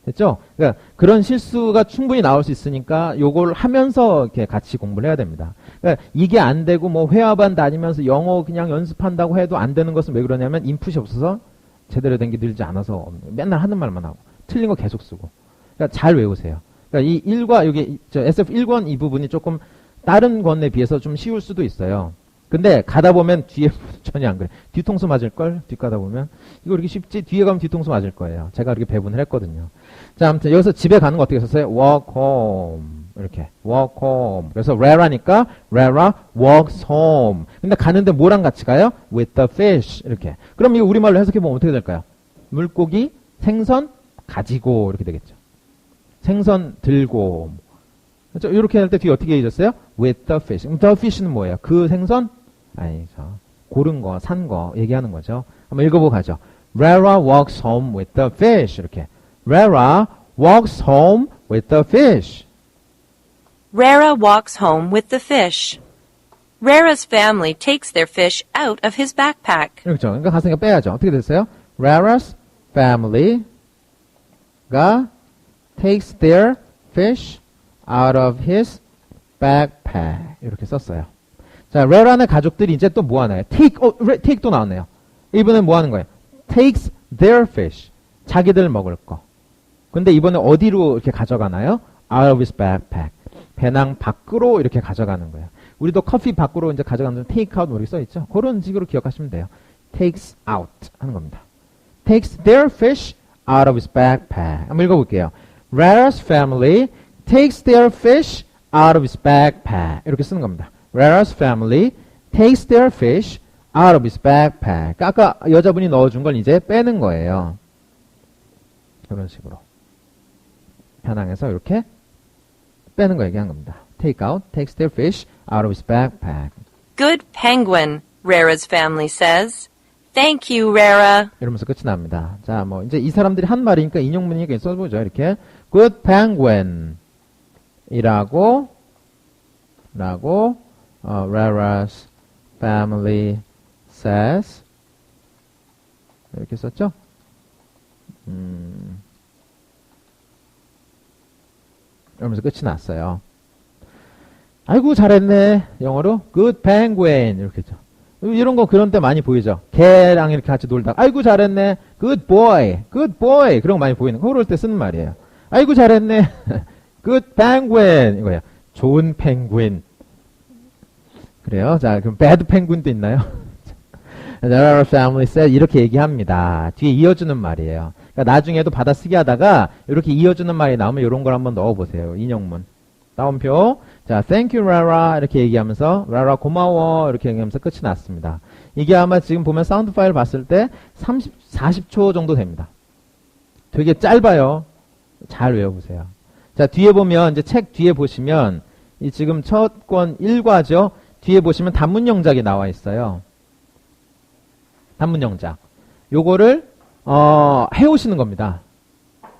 됐죠? 그러니까 그런 실수가 충분히 나올 수 있으니까 요걸 하면서 이렇게 같이 공부를 해야 됩니다. 그러니까 이게 안 되고 뭐 회화반 다니면서 영어 그냥 연습한다고 해도 안 되는 것은 왜 그러냐면 인풋이 없어서 제대로 된 게 늘지 않아서 맨날 하는 말만 하고 틀린 거 계속 쓰고. 그러니까 잘 외우세요. 그러니까 이 1과 여기 SF 1권 이 부분이 조금 다른 권에 비해서 좀 쉬울 수도 있어요. 근데 가다 보면 뒤에 전혀 안 그래. 뒤통수 맞을걸? 뒷가다 보면. 이거 이렇게 쉽지? 뒤에 가면 뒤통수 맞을 거예요. 제가 이렇게 배분을 했거든요. 자, 아무튼 여기서 집에 가는 거 어떻게 썼어요? walk home. 이렇게. walk home. 그래서 Rara니까 Rara walks home. 근데 가는데 뭐랑 같이 가요? with the fish. 이렇게. 그럼 이거 우리말로 해석해보면 어떻게 될까요? 물고기, 생선, 가지고. 이렇게 되겠죠. 생선 들고. 그렇죠? 이렇게 할 때 뒤에 어떻게 해줬어요? with the fish. the fish는 뭐예요? 그 생선? 아니죠. 고른 거, 산 거 얘기하는 거죠. 한번 읽어보고 가죠. Rara walks home with the fish. 이렇게. Rara walks home with the fish. Rara walks home with the fish. Rara's family takes their fish out of his backpack. 그렇죠. 그러니까 가슴에 빼야죠. 어떻게 됐어요? Rara's family가 takes their fish out of his backpack. 이렇게 썼어요. 자, Rara의 가족들이 이제 또 뭐 하나요? take 또 나왔네요. 이번엔 뭐 하는 거예요? takes their fish. 자기들 먹을 거. 근데 이번에 어디로 이렇게 가져가나요? out of his backpack. 배낭 밖으로 이렇게 가져가는 거예요. 우리도 커피 밖으로 이제 가져가는 건 take out 뭐 이렇게 써있죠? 그런 식으로 기억하시면 돼요. takes out 하는 겁니다. takes their fish out of his backpack. 한번 읽어볼게요. Rara's family takes their fish out of his backpack. 이렇게 쓰는 겁니다. Rara's family takes their fish out of his backpack. 아까 여자분이 넣어준 걸 이제 빼는 거예요. 이런 식으로. 편항해서 이렇게 빼는 거 얘기한 겁니다. Take out, takes their fish out of his backpack. Good penguin, Rara's family says. Thank you, Rara. 이러면서 끝이 납니다. 자, 뭐 이제 이 사람들이 한 말이니까 인용문이니까 써보죠. 이렇게 Good penguin 이라고 Rara's family says 이렇게 썼죠? 이러면서 끝이 났어요. 아이고 잘했네. 영어로 Good penguin 이렇게 했죠. 이런 거 그런 때 많이 보이죠. 개랑 이렇게 같이 놀다가 아이고 잘했네. Good boy, good boy 그런 거 많이 보이는 거. 그럴 때 쓰는 말이에요. 아이고 잘했네. Good penguin 이거예요. 좋은 펭귄. 그래요. 자, 그럼 bad penguin도 있나요? Our family said 이렇게 얘기합니다. 뒤에 이어주는 말이에요. 그러니까 나중에도 받아쓰기 하다가 이렇게 이어주는 말이 나오면 이런 걸 한번 넣어보세요. 인용문. 따옴표. 자, thank you, Rara. 이렇게 얘기하면서, Rara 고마워. 이렇게 얘기하면서 끝이 났습니다. 이게 아마 지금 보면 사운드 파일 봤을 때 40초 정도 됩니다. 되게 짧아요. 잘 외워보세요. 자, 뒤에 보면, 이제 책 뒤에 보시면, 이 지금 첫 권 1과죠? 뒤에 보시면 단문 영작이 나와 있어요. 단문 영작. 요거를, 해오시는 겁니다.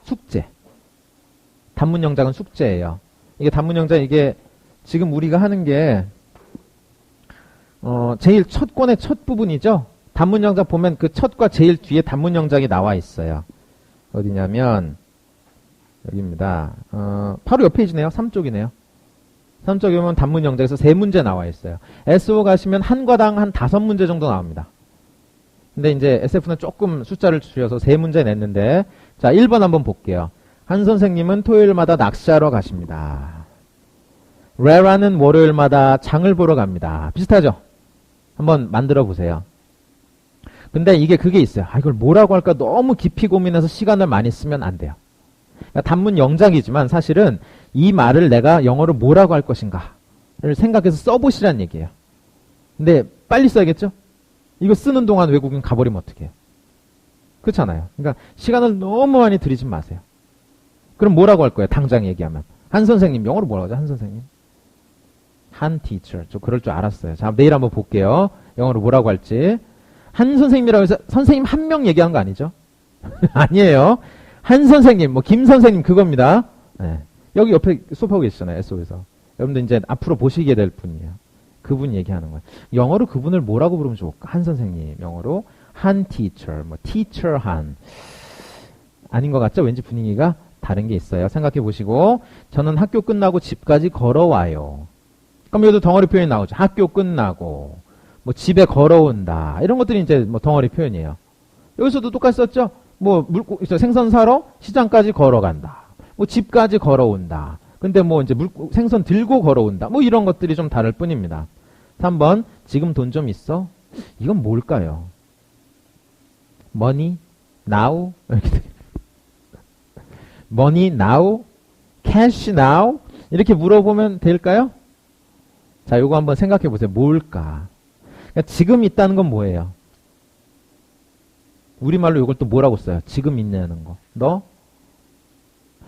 숙제. 단문 영작은 숙제예요. 이게 단문 영작, 이게 지금 우리가 하는 게, 제일 첫 권의 첫 부분이죠? 단문 영작 보면 그 첫과 제일 뒤에 단문 영작이 나와 있어요. 어디냐면 여기입니다. 바로 옆 페이지네요. 3쪽이네요. 3쪽에 보면 단문 영작에서 3문제 나와 있어요. SO 가시면 한 과당 한 5문제 정도 나옵니다. 근데 이제 SF는 조금 숫자를 줄여서 3문제 냈는데, 자, 1번 한번 볼게요. 한 선생님은 토요일마다 낚시하러 가십니다. 레라는 월요일마다 장을 보러 갑니다. 비슷하죠? 한번 만들어 보세요. 근데 이게 그게 있어요. 이걸 뭐라고 할까 너무 깊이 고민해서 시간을 많이 쓰면 안 돼요. 그러니까 단문 영작이지만 사실은 이 말을 내가 영어로 뭐라고 할 것인가를 생각해서 써보시라는 얘기예요. 근데 빨리 써야겠죠? 이거 쓰는 동안 외국인 가버리면 어떡해요? 그렇잖아요. 그러니까 시간을 너무 많이 들이지 마세요. 그럼 뭐라고 할 거예요? 당장 얘기하면. 한 선생님, 영어로 뭐라고 하죠? 한 선생님? 한 teacher. 저 그럴 줄 알았어요. 자, 내일 한번 볼게요. 영어로 뭐라고 할지. 한 선생님이라고 해서 선생님 한 명 얘기한 거 아니죠? 아니에요. 한 선생님, 뭐 김 선생님 그겁니다. 네. 여기 옆에 수업하고 계시잖아요. SO에서. 여러분들 이제 앞으로 보시게 될 분이에요. 그분 얘기하는 거예요. 영어로 그분을 뭐라고 부르면 좋을까? 한 선생님. 영어로 한 teacher, 뭐 teacher 한. 아닌 것 같죠? 왠지 분위기가 다른 게 있어요. 생각해 보시고 저는 학교 끝나고 집까지 걸어와요. 그럼 여기도 덩어리 표현이 나오죠. 학교 끝나고 뭐 집에 걸어온다. 이런 것들이 이제 뭐 덩어리 표현이에요. 여기서도 똑같이 썼죠? 뭐 생선 사러 시장까지 걸어간다. 뭐 집까지 걸어온다. 근데 뭐 이제 생선 들고 걸어온다. 뭐 이런 것들이 좀 다를 뿐입니다. 3번 지금 돈 좀 있어? 이건 뭘까요? money, now 이렇게 money now, cash now 이렇게 물어보면 될까요? 자, 요거 한번 생각해 보세요. 뭘까? 그러니까 지금 있다는 건 뭐예요? 우리말로 이걸 또 뭐라고 써요? 지금 있냐는 거. 너?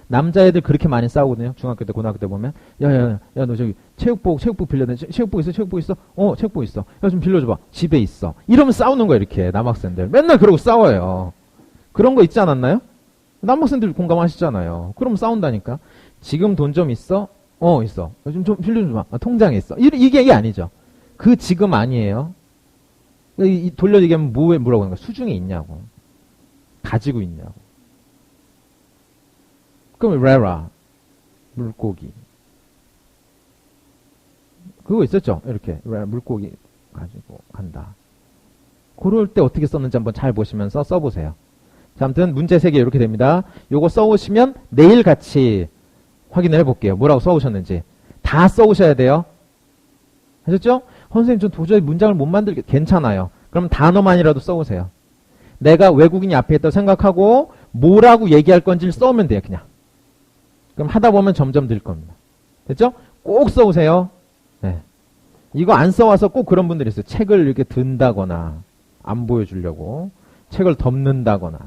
남자애들 그렇게 많이 싸우거든요. 중학교 때, 고등학교 때 보면. 야, 너 저기 체육복 빌려내. 체육복 있어? 체육복 있어? 체육복 있어. 야, 좀 빌려줘봐. 집에 있어. 이러면 싸우는 거야, 이렇게. 남학생들. 맨날 그러고 싸워요. 그런 거 있지 않았나요? 남학생들 공감하시잖아요. 그럼 싸운다니까. 지금 돈 좀 있어? 있어. 좀 빌려줘봐. 통장에 있어. 이게 아니죠. 그 지금 아니에요. 돌려 얘기하면 뭐라고 하는 거야? 수중에 있냐고. 가지고 있냐고. 그럼 레라. 물고기. 그거 있었죠? 이렇게. 레라, 물고기 가지고 간다. 그럴 때 어떻게 썼는지 한번 잘 보시면서 써보세요. 자, 아무튼 문제 3개 이렇게 됩니다. 요거 써오시면 내일 같이 확인을 해볼게요. 뭐라고 써오셨는지. 다 써오셔야 돼요. 하셨죠? 선생님, 전 도저히 문장을 못 만들겠, 괜찮아요. 그럼 단어만이라도 써오세요. 내가 외국인이 앞에 있다고 생각하고 뭐라고 얘기할 건지를 써오면 돼요, 그냥. 그럼 하다 보면 점점 늘 겁니다. 됐죠? 꼭 써오세요. 네. 이거 안 써와서 꼭 그런 분들이 있어요. 책을 이렇게 든다거나, 안 보여주려고, 책을 덮는다거나,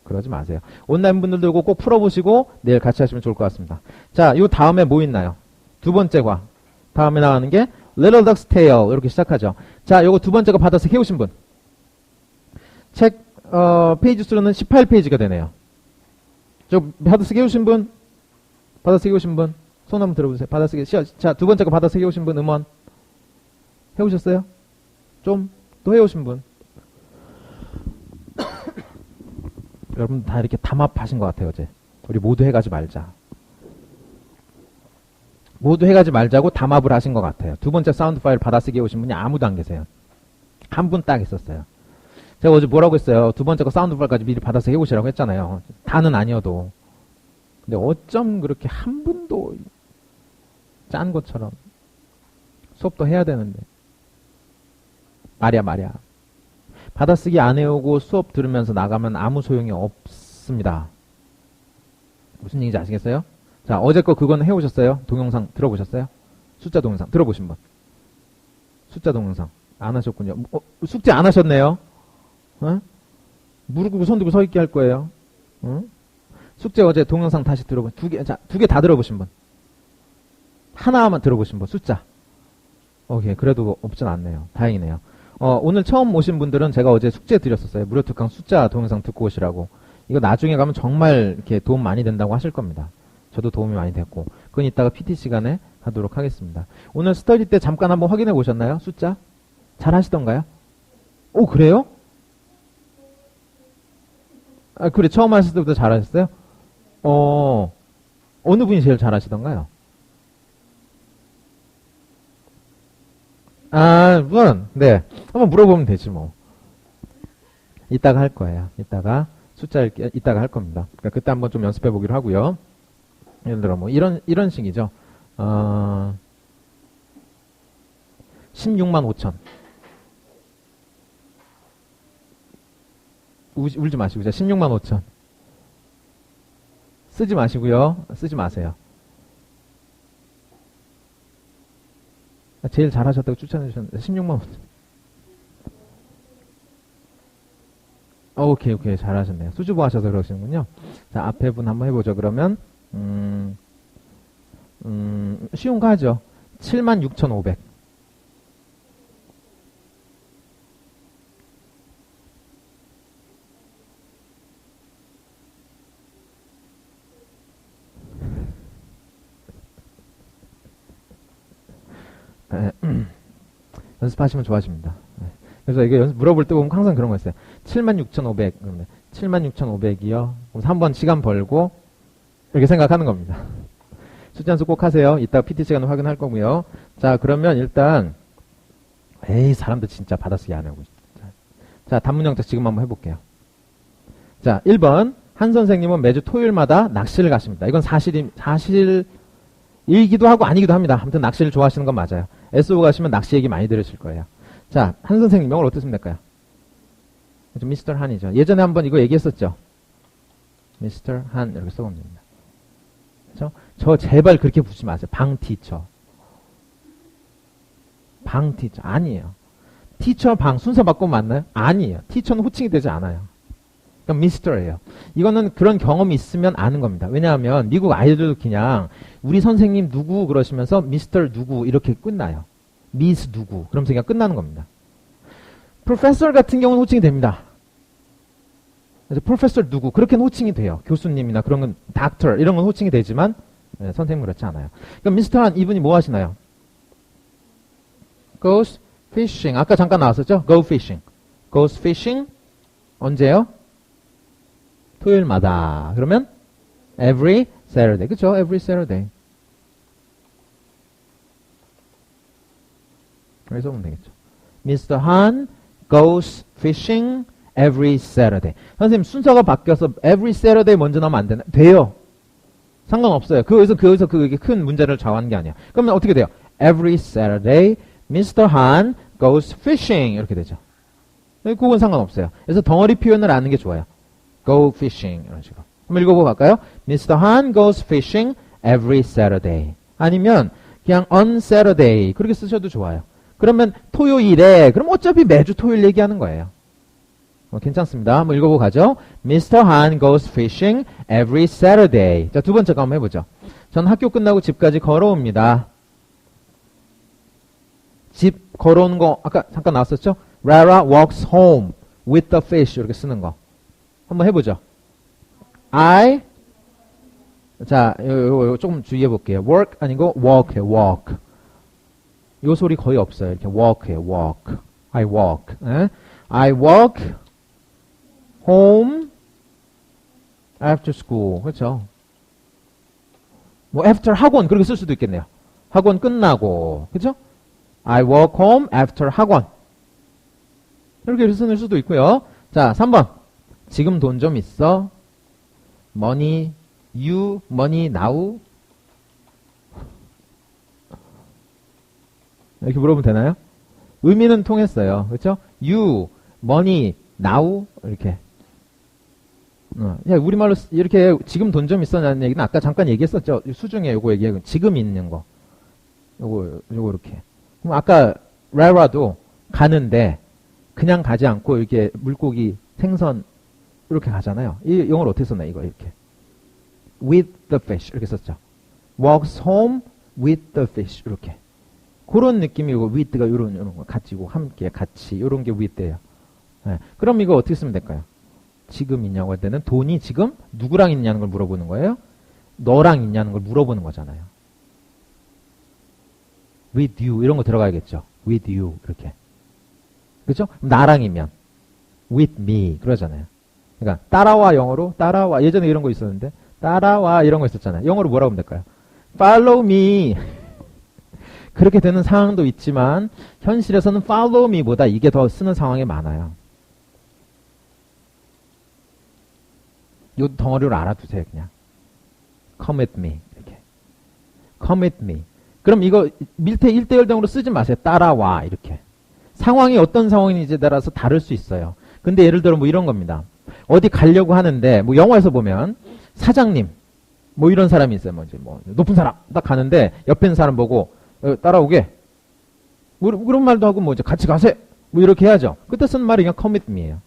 그러지 마세요. 온라인 분들도 이거 꼭 풀어보시고 내일 같이 하시면 좋을 것 같습니다. 자, 요 다음에 뭐 있나요? 두 번째 과. 다음에 나가는 게 Little Duck's Tale 이렇게 시작하죠. 자, 요거 두 번째 거 받아서 해오신 분. 책 페이지 수로는 18페이지가 되네요. 저 받아서 해오신 분? 받아서 해오신 분? 손 한번 들어보세요. 받아서 자, 두 번째 거 받아서 해오신 분 음원. 해오셨어요? 좀 또 해오신 분? 여러분 다 이렇게 담합하신 것 같아요, 어제. 우리 모두 해가지 말자. 모두 해가지 말자고 담합을 하신 것 같아요. 두 번째 사운드 파일 받아쓰기 오신 분이 아무도 안 계세요. 한 분 딱 있었어요. 제가 어제 뭐라고 했어요? 두 번째 거 사운드 파일까지 미리 받아서 해오시라고 했잖아요. 다는 아니어도. 근데 어쩜 그렇게 한 분도 짠 것처럼 수업도 해야 되는데. 말이야. 받아쓰기 안 해오고 수업 들으면서 나가면 아무 소용이 없습니다. 무슨 얘기인지 아시겠어요? 자, 어제 거 그건 해오셨어요? 동영상 들어보셨어요? 숫자 동영상 들어보신 분? 숫자 동영상 안 하셨군요. 숙제 안 하셨네요. 무릎 꿇고 손 들고 서 있게 할 거예요. 숙제 어제 동영상 다시 들어보신 두 개 다 들어보신 분? 하나만 들어보신 분? 숫자. 오케이, 그래도 없진 않네요. 다행이네요. 오늘 처음 오신 분들은 제가 어제 숙제 드렸었어요. 무료 특강 숫자 동영상 듣고 오시라고. 이거 나중에 가면 정말 이렇게 도움 많이 된다고 하실 겁니다. 저도 도움이 많이 됐고. 그건 이따가 PT 시간에 하도록 하겠습니다. 오늘 스터디 때 잠깐 한번 확인해 보셨나요? 숫자? 잘 하시던가요? 오, 그래요? 아, 그래. 처음 하실 때부터 잘하셨어요? 어느 분이 제일 잘하시던가요? 아, 네. 한번 물어보면 되지, 뭐. 이따가 할 거예요. 이따가 이따가 할 겁니다. 그러니까 그때 한번 좀 연습해 보기로 하고요. 예를 들어, 뭐, 이런 식이죠. 16만 5천. 울지 마시고, 16만 5천. 쓰지 마시고요. 쓰지 마세요. 제일 잘하셨다고 추천해 주셨는데, 16만 5천. 오케이. 잘하셨네요. 수주보 하셔서 그러시는군요. 자, 앞에 분 한번 해보죠. 그러면, 쉬운 거 하죠. 76,500. 연습하시면 좋아집니다. 그래서 이게 물어볼 때 보면 항상 그런 거 있어요. 76,500. 76,500이요. 그럼 3번 시간 벌고, 이렇게 생각하는 겁니다. 숫자 연습 꼭 하세요. 이따 PT 시간을 확인할 거고요. 자, 그러면 일단, 사람들 진짜 받아쓰기 안 하고. 자, 단문 영작 지금 한번 해볼게요. 자, 1번. 한 선생님은 매주 토요일마다 낚시를 가십니다. 이건 사실이기도 하고 아니기도 합니다. 아무튼 낚시를 좋아하시는 건 맞아요. SO 가시면 낚시 얘기 많이 들으실 거예요. 자, 한 선생님 명을 어떻게 쓰면 될까요? 미스터 한이죠. 예전에 한번 이거 얘기했었죠. 미스터 한 이렇게 써보면 됩니다. 그렇죠? 저 제발 그렇게 부르지 마세요. 방티처. 방티처. 아니에요. 티처 방 순서 바꾸면 맞나요? 아니에요. 티처는 호칭이 되지 않아요. 그러니까 미스터예요. 이거는 그런 경험이 있으면 아는 겁니다. 왜냐하면 미국 아이들도 그냥 우리 선생님 누구 그러시면서 미스터 누구 이렇게 끝나요. 미스 누구 그러면서 그냥 끝나는 겁니다. 프로페서 같은 경우는 호칭이 됩니다. 그래서 프로페서 누구 그렇게는 호칭이 돼요. 교수님이나 그런 건 닥터 이런 건 호칭이 되지만 선생님은 그렇지 않아요. 그럼 미스터 한 이분이 뭐 하시나요? goes fishing. 아까 잠깐 나왔었죠? go fishing. goes fishing. 언제요? 토요일마다. 그러면 every Saturday. 그쵸? every Saturday. 여기서 보면 되겠죠. Mr. Han goes fishing every Saturday. 선생님 순서가 바뀌어서 every Saturday 먼저 나오면 안 되나? 돼요. 상관없어요. 거기서 그게 큰 문제를 좌우하는 게 아니야. 그러면 어떻게 돼요? Every Saturday Mr. Han goes fishing 이렇게 되죠. 그건 상관없어요. 그래서 덩어리 표현을 아는 게 좋아요. Go fishing 이런 식으로. 한번 읽어보고 갈까요? Mr. Han goes fishing every Saturday. 아니면 그냥 on Saturday 그렇게 쓰셔도 좋아요. 그러면 토요일에 그럼 어차피 매주 토요일 얘기하는 거예요. 괜찮습니다. 한번 읽어보고 가죠. Mr. Han goes fishing every Saturday. 자, 두 번째 거 한번 해보죠. 전 학교 끝나고 집까지 걸어옵니다. 집 걸어오는 거 아까 잠깐 나왔었죠? Rara walks home with the fish 이렇게 쓰는 거. 한번 해보죠. 자, 요 조금 주의해 볼게요. work 아니고 walk해요, walk. 요 소리 거의 없어요. 이렇게 walk해요, walk. I walk. I walk home after school. 그렇죠? 뭐 after 학원 그렇게 쓸 수도 있겠네요. 학원 끝나고. 그렇죠? I walk home after 학원. 이렇게 쓸 수도 있고요. 자, 3번. 지금 돈 좀 있어? money, you, money, now? 이렇게 물어보면 되나요? 의미는 통했어요. 그렇죠? you, money, now? 이렇게. 우리말로 이렇게 지금 돈 좀 있어라는 얘기는 아까 잠깐 얘기했었죠. 수중에 요거 얘기하고 지금 있는 거. 요거 이렇게. 그럼 아까 라라도 가는데 그냥 가지 않고 이렇게 물고기, 생선 이렇게 가잖아요. 이 영어로 어떻게 썼나 이거 이렇게. with the fish 이렇게 썼죠. walks home with the fish 이렇게. 그런 느낌이고 with가 이런 거 같이고 함께 같이 이런 게 with예요. 네. 그럼 이거 어떻게 쓰면 될까요? 지금 있냐고 할 때는 돈이 지금 누구랑 있냐는 걸 물어보는 거예요. 너랑 있냐는 걸 물어보는 거잖아요. with you 이런 거 들어가야겠죠. with you 이렇게. 그렇죠? 나랑이면 with me 그러잖아요. 그러니까 따라와 영어로 따라와 예전에 이런 거 있었는데 따라와 이런 거 있었잖아요. 영어로 뭐라고 하면 될까요? Follow me. 그렇게 되는 상황도 있지만 현실에서는 follow me보다 이게 더 쓰는 상황이 많아요. 요 덩어리를 알아두세요. 그냥 come with me 이렇게 come with me. 그럼 이거 밀테 1대1 등으로 쓰지 마세요. 따라와 이렇게. 상황이 어떤 상황인지에 따라서 다를 수 있어요. 근데 예를 들어 뭐 이런 겁니다. 어디 가려고 하는데 뭐 영화에서 보면 사장님 뭐 이런 사람이 있어요. 뭐 이제 뭐 높은 사람 딱 가는데 옆에 있는 사람 보고 따라오게 뭐 그런 말도 하고 뭐 이제 같이 가세요. 뭐 이렇게 해야죠. 그때 쓰는 말이 그냥 come with me예요.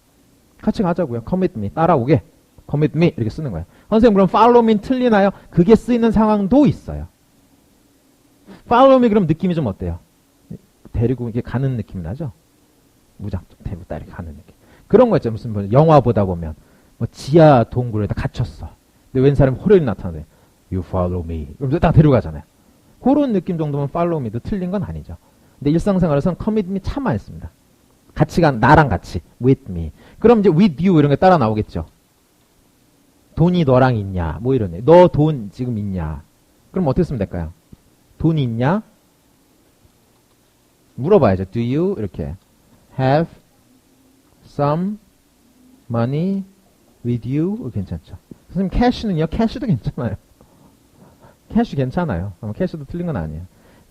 같이 가자고요. come with me. 따라오게. come with me 이렇게 쓰는 거예요. 선생님 그럼 follow me 틀리나요? 그게 쓰이는 상황도 있어요. follow me 그럼 느낌이 좀 어때요? 데리고 이렇게 가는 느낌이 나죠? 무작정 데리고 딱 이렇게 가는 느낌. 그런 거 있죠. 무슨 뭐 영화 보다 보면 뭐 지하 동굴에다 갇혔어. 근데 웬 사람이 호련히 나타나네. You follow me. 그럼 딱 데려가잖아요. 그런 느낌 정도면 follow me도 틀린 건 아니죠. 근데 일상생활에서는 come with me 참 많이 씁니다. 같이 간 나랑 같이 with me. 그럼 이제 with you 이런 게 따라 나오겠죠. 돈이 너랑 있냐? 뭐 이러네. 너 돈 지금 있냐? 그럼 어떻게 쓰면 될까요? 돈이 있냐? 물어봐야죠. Do you 이렇게 have some money with you? 괜찮죠. 선생님 cash는요? cash도 괜찮아요. cash 괜찮아요. cash도 틀린 건 아니에요.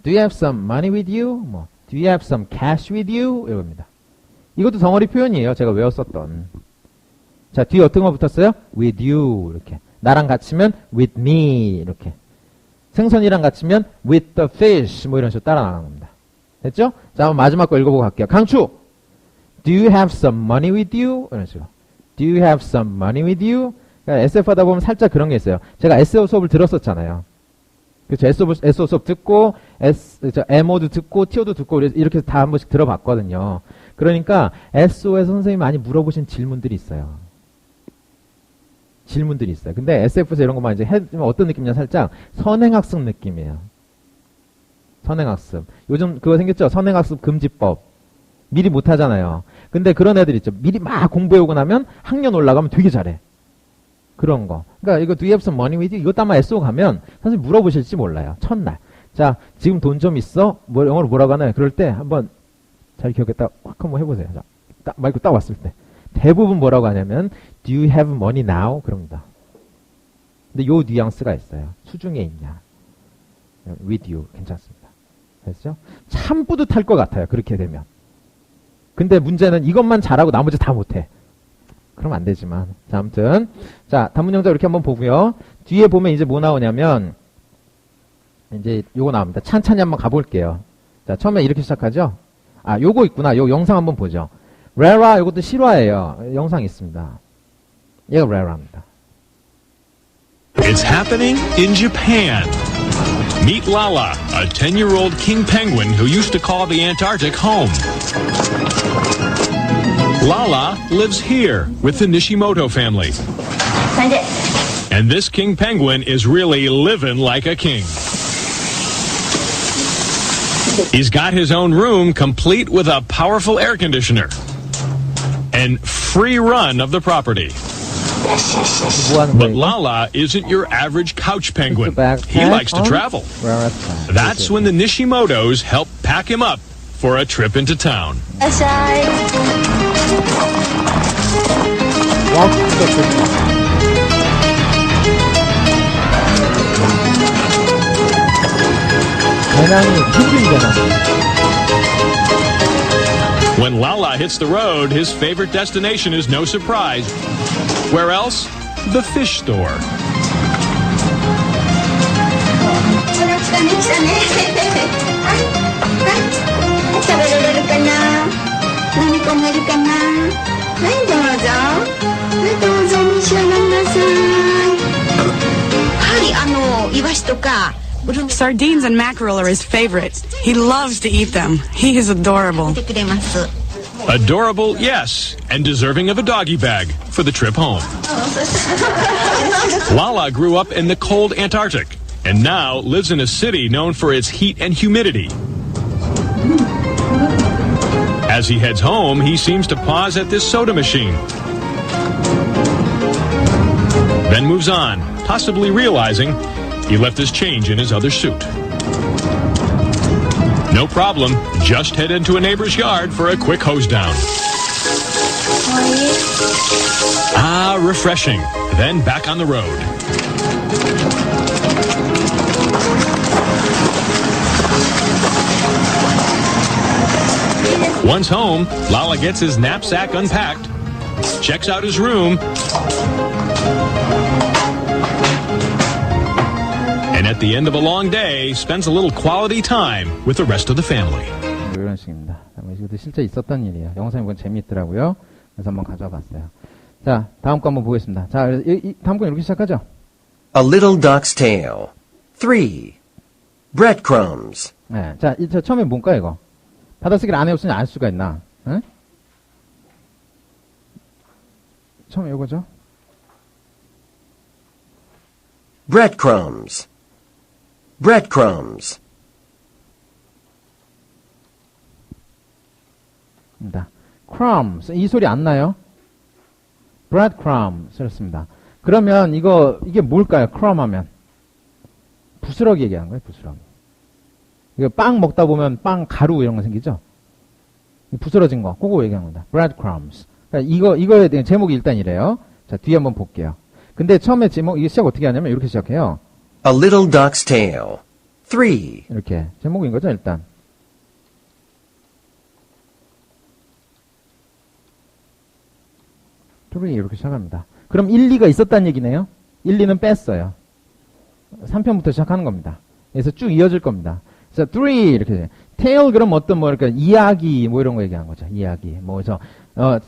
Do you have some money with you? 뭐 Do you have some cash with you? 이겁니다. 이것도 덩어리 표현이에요. 제가 외웠었던. 자, 뒤에 어떤 거 붙었어요? With you 이렇게. 나랑 같이면 with me 이렇게. 생선이랑 같이면 with the fish 뭐 이런 식으로 따라 나가는 겁니다. 됐죠? 자, 한번 마지막 거 읽어보고 갈게요. 강추. Do you have some money with you? 이런 식으로. Do you have some money with you? 그러니까 SF 하다 보면 살짝 그런 게 있어요. 제가 SEO 수업을 들었었잖아요. 그렇죠. SEO 수업 듣고, MO도 듣고, TO도 듣고, 이렇게 다 한 번씩 들어봤거든요. 그러니까 SEO에서 선생님이 많이 물어보신 질문들이 있어요. 질문들이 있어요. 근데 SF에서 이런 것만 이제 해주면 어떤 느낌이냐 살짝 선행학습 느낌이에요. 선행학습. 요즘 그거 생겼죠? 선행학습 금지법. 미리 못하잖아요. 근데 그런 애들 있죠. 미리 막 공부해오고 나면 학년 올라가면 되게 잘해. 그런 거. 그러니까 이거 do you have some money with you? 이것도 아마 SO 가면 선생님 물어보실지 몰라요. 첫날. 자, 지금 돈 좀 있어? 뭐 영어로 뭐라고 하나요? 그럴 때 한번 잘 기억했다 확 한번 해보세요. 자, 딱 마이크 딱 왔을 때. 대부분 뭐라고 하냐면 do you have money now? 그럽니다. 근데 요 뉘앙스가 있어요. 수중에 있냐. with you. 괜찮습니다. 됐죠? 참 뿌듯할 것 같아요. 그렇게 되면. 근데 문제는 이것만 잘하고 나머지 다 못해. 그럼 안 되지만. 자, 아무튼. 자, 단문영작 이렇게 한번 보고요. 뒤에 보면 이제 뭐 나오냐면, 이제 요거 나옵니다. 찬찬히 한번 가볼게요. 자, 처음에 이렇게 시작하죠? 아, 요거 있구나. 요 영상 한번 보죠. 레라, 요것도 실화예요. 영상 있습니다. 얘가 레라입니다. It's happening in Japan. Meet Lala, a 10-year-old king penguin who used to call the Antarctic home. Lala lives here with the Nishimoto family. And this king penguin is really living like a king. He's got his own room complete with a powerful air conditioner and free run of the property. But Lala isn't your average couch penguin. He likes to travel. That's when the Nishimotos help pack him up for a trip into town. When Lala hits the road, his favorite destination is no surprise. Where else? The fish store. Sardines and mackerel are his favorite. He loves to eat them. He is adorable. Adorable, yes, and deserving of a doggy bag for the trip home. Lala grew up in the cold Antarctic and now lives in a city known for its heat and humidity. As he heads home, he seems to pause at this soda machine. Then moves on, possibly realizing he left his change in his other suit. No problem. Just head into a neighbor's yard for a quick hose down. Ah, refreshing. Then back on the road. Once home, Lala gets his knapsack unpacked, checks out his room, and at the end of a long day, spends a little quality time with the rest of the family. 이런 식입니다. 이것도 실제 있었던 일이에요. 영상이 보면 재미있더라고요. 그래서 한번 가져와 봤어요. 자, 다음 거 한번 보겠습니다. 자, 다음 거 이렇게 시작하죠. A little duck's tale. 3. Breadcrumbs. 네, 자, 저 처음에 뭔가 이거? 받아쓰기를 안 해봤으니 알 수가 있나? 응? 처음에 이거죠? Breadcrumbs. Breadcrumbs. 입니다. crumbs. 이 소리 안 나요? breadcrumbs. 그렇습니다. 그러면 이게 뭘까요? crumb 하면. 부스러기 얘기하는 거예요, 부스러기. 이거 빵 먹다 보면 빵 가루 이런 거 생기죠? 부스러진 거. 그거 얘기하는 겁니다. breadcrumbs. 그러니까 이거에 대한 제목이 일단 이래요. 자, 뒤에 한번 볼게요. 근데 처음에 제목, 이게 시작 어떻게 하냐면 이렇게 시작해요. A little duck's tale. 3. 이렇게. 제목인 거죠, 일단. 3 이렇게 시작합니다. 그럼 1, 2가 있었다는 얘기네요. 1, 2는 뺐어요. 3편부터 시작하는 겁니다. 그래서 쭉 이어질 겁니다. 자, 3 이렇게. tale 그럼 어떤 그러니까 이야기 이런 거 얘기하는 거죠. 이야기.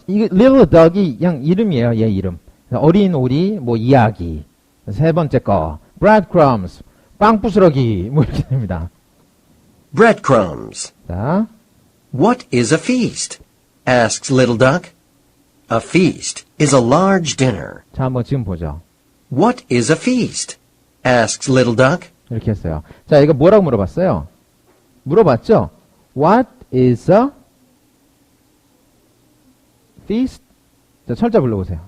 이게 little dog이 그냥 이름이에요. 얘 이름. 어린 오리 이야기. 세 번째 거. breadcrumbs. 빵 부스러기 이렇게 됩니다. Breadcrumbs. 자, What is a feast? Asks Little Duck. A feast is a large dinner. 자, 한번 지금 보죠. What is a feast? Asks Little Duck. 이렇게 했어요. 자, 이거 뭐라고 물어봤어요? 물어봤죠? What is a feast? 자, 철자 불러보세요.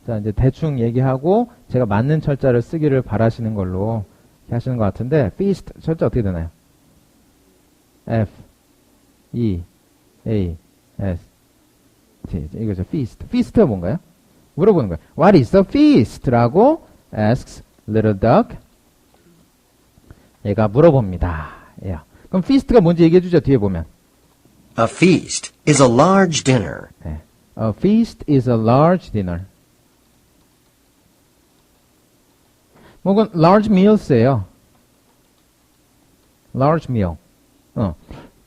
자, 이제 대충 얘기하고 제가 맞는 철자를 쓰기를 바라시는 걸로 하시는 것 같은데, feast 철자 어떻게 되나요? F, E, A, S, T. 이거죠. feast. feast가 뭔가요? 물어보는 거예요. What is a feast? 라고 asks little duck. 얘가 물어봅니다. 예. 그럼 feast가 뭔지 얘기해 주죠. 뒤에 보면. A feast is a large dinner. 네. A feast is a large dinner. 혹은 large meals예요. large meal.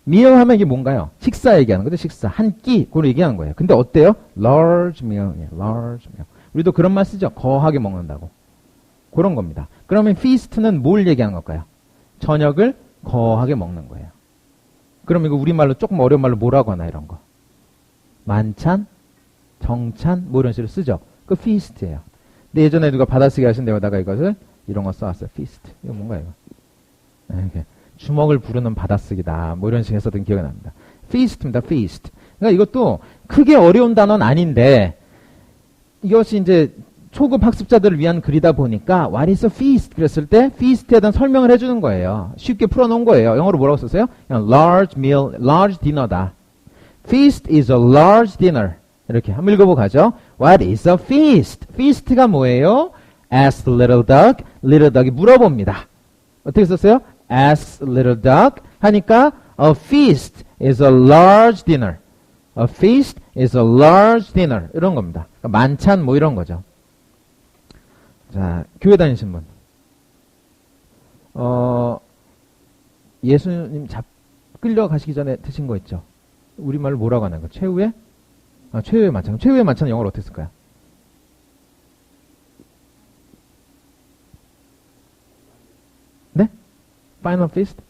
meal 하면 이게 뭔가요? 식사 얘기하는 거죠. 식사. 한 끼. 그걸 얘기하는 거예요. 근데 어때요? large meal. 예, large meal. 우리도 그런 말 쓰죠. 거하게 먹는다고. 그런 겁니다. 그러면 feast는 뭘 얘기하는 걸까요? 저녁을 거하게 먹는 거예요. 그럼 이거 우리말로 조금 어려운 말로 뭐라고 하나 이런 거. 만찬, 정찬 이런 식으로 쓰죠. 그 feast예요. 근데 예전에 누가 받아쓰기 하신 데다가 이것을 이런 거 써왔어요. feast. 이거 뭔가 이거. 이렇게 주먹을 부르는 받아쓰기다. 이런 식으로 했었던 기억이 납니다. feast입니다. feast. 그러니까 이것도 크게 어려운 단어는 아닌데 이것이 이제 초급 학습자들을 위한 글이다 보니까 what is a feast? 그랬을 때 feast에 대한 설명을 해주는 거예요. 쉽게 풀어놓은 거예요. 영어로 뭐라고 썼어요? 그냥 large meal, large dinner다. feast is a large dinner. 이렇게 한번 읽어보고 가죠. What is a feast? feast가 뭐예요? Asked little duck. little duck이 물어봅니다. 어떻게 썼어요? Asked little duck 하니까 a feast is a large dinner. A feast is a large dinner. 이런 겁니다. 그러니까 만찬 이런 거죠. 자, 교회 다니신 분. 예수님 끌려가시기 전에 드신 거 있죠? 우리말로 뭐라고 하는 거? 최후의? 최후의 만찬. 최후의 만찬은 영어로 어떻게 쓸까요? 네? Final feast?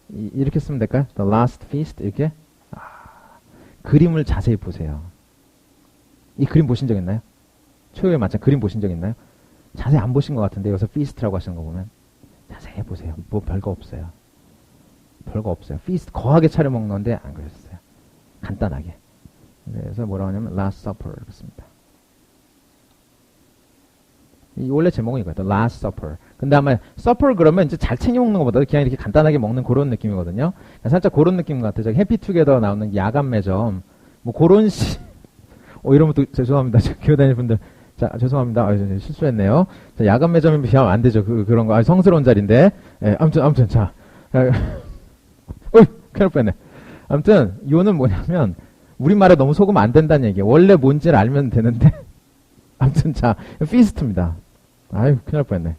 이렇게 쓰면 될까요? The last feast? 이렇게? 그림을 자세히 보세요. 이 그림 보신 적 있나요? 최후의 만찬 그림 보신 적 있나요? 자세히 안 보신 것 같은데 여기서 feast라고 하시는 거 보면 자세히 보세요. 별거 없어요. 별거 없어요. feast 거하게 차려 먹는 건데 안 그러셨어요. 간단하게. 그래서 뭐라고 하냐면 Last Supper 그렇습니다. 이 원래 제목은 이거예요. Last Supper. 근데 아마 Supper 그러면 이제 잘 챙겨 먹는 것보다 그냥 이렇게 간단하게 먹는 그런 느낌이거든요. 살짝 그런 느낌 같아요. 저기 해피투게더 나오는 야간 매점 뭐 그런 이러면 또 죄송합니다. 기어다니는 분들 자 죄송합니다. 실수했네요. 자, 야간 매점에 비하면 안 되죠. 그런 거 성스러운 자리인데. 예, 아무튼 자. 어이 큰일 뻔했네. 아무튼 요는 뭐냐면 우리말에 너무 속으면 안 된다는 얘기예요. 원래 뭔지를 알면 되는데 아무튼 자 피스트입니다. 아유 큰일 뻔했네.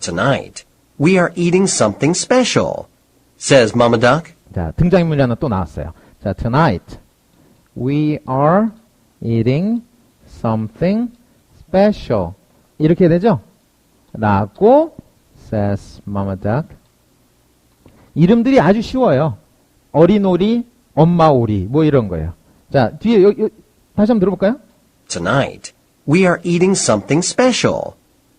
Tonight, we are eating something special, says Mama Duck. 자 등장인물이 하나 또 나왔어요. 자 tonight we are eating something special 이렇게 되죠? 라고 says Mama Duck. 이름들이 아주 쉬워요. 어린 오리, 엄마 오리, 뭐 이런 거예요. 자, 뒤에, 다시 한번 들어볼까요? Tonight, we are eating something special,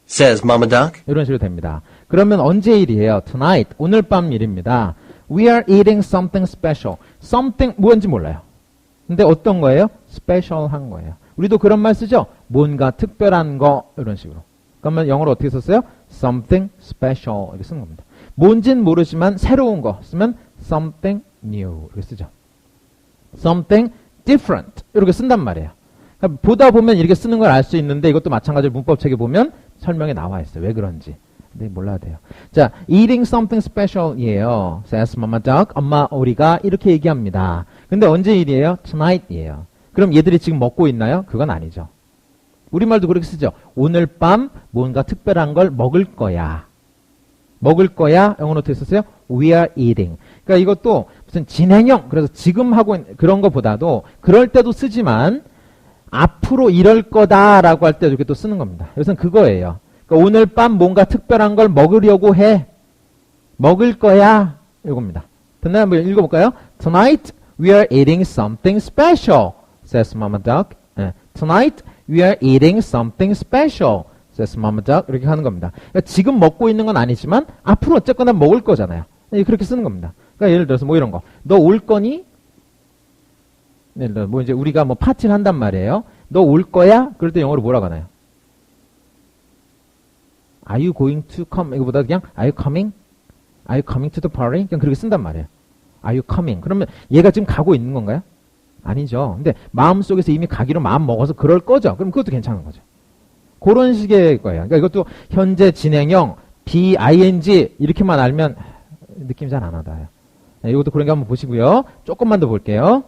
says Mama Duck. 이런 식으로 됩니다. 그러면 언제 일이에요? Tonight, 오늘 밤 일입니다. We are eating something special. Something, 뭔지 몰라요. 근데 어떤 거예요? Special한 거예요. 우리도 그런 말 쓰죠? 뭔가 특별한 거, 이런 식으로. 그러면 영어로 어떻게 썼어요? Something special. 이렇게 쓰는 겁니다. 뭔진 모르지만 새로운 거 쓰면 something new 이렇게 쓰죠. something different 이렇게 쓴단 말이에요. 그러니까 보다 보면 이렇게 쓰는 걸 알 수 있는데 이것도 마찬가지로 문법책에 보면 설명에 나와 있어요. 왜 그런지. 근데 몰라야 돼요. 자, eating something special이에요. says Mama Duck. 엄마 오리가 이렇게 얘기합니다. 근데 언제 일이에요? tonight이에요. 그럼 얘들이 지금 먹고 있나요? 그건 아니죠. 우리말도 그렇게 쓰죠. 오늘 밤 뭔가 특별한 걸 먹을 거야. 먹을 거야. 영어로 어떻게 썼어요? We are eating. 그러니까 이것도 무슨 진행형, 그래서 지금 하고 있는 그런 것보다도 그럴 때도 쓰지만 앞으로 이럴 거다라고 할 때 이렇게 또 쓰는 겁니다. 그래서 그거예요. 그러니까 오늘 밤 뭔가 특별한 걸 먹으려고 해. 먹을 거야. 이겁니다. 됐나요? 한번 읽어볼까요? Tonight we are eating something special, says Mama Duck. 네. Tonight we are eating something special, says Mama Duck. 이렇게 하는 겁니다. 그러니까 지금 먹고 있는 건 아니지만 앞으로 어쨌거나 먹을 거잖아요. 그렇게 쓰는 겁니다. 그러니까 예를 들어서 뭐 이런 거. 너 올 거니? 예를 들어 뭐 이제 우리가 뭐 파티를 한단 말이에요. 너 올 거야? 그럴 때 영어로 뭐라고 하나요? Are you going to come? 이거보다 그냥 Are you coming? Are you coming to the party? 그냥 그렇게 쓴단 말이에요. Are you coming? 그러면 얘가 지금 가고 있는 건가요? 아니죠. 근데 마음속에서 이미 가기로 마음 먹어서 그럴 거죠. 그럼 그것도 괜찮은 거죠. 그런 식의 거예요. 그러니까 이것도 현재 진행형, BING 이렇게만 알면 느낌 잘 안 와닿아요. 네, 이것도 그런 거 한번 보시고요. 조금만 더 볼게요.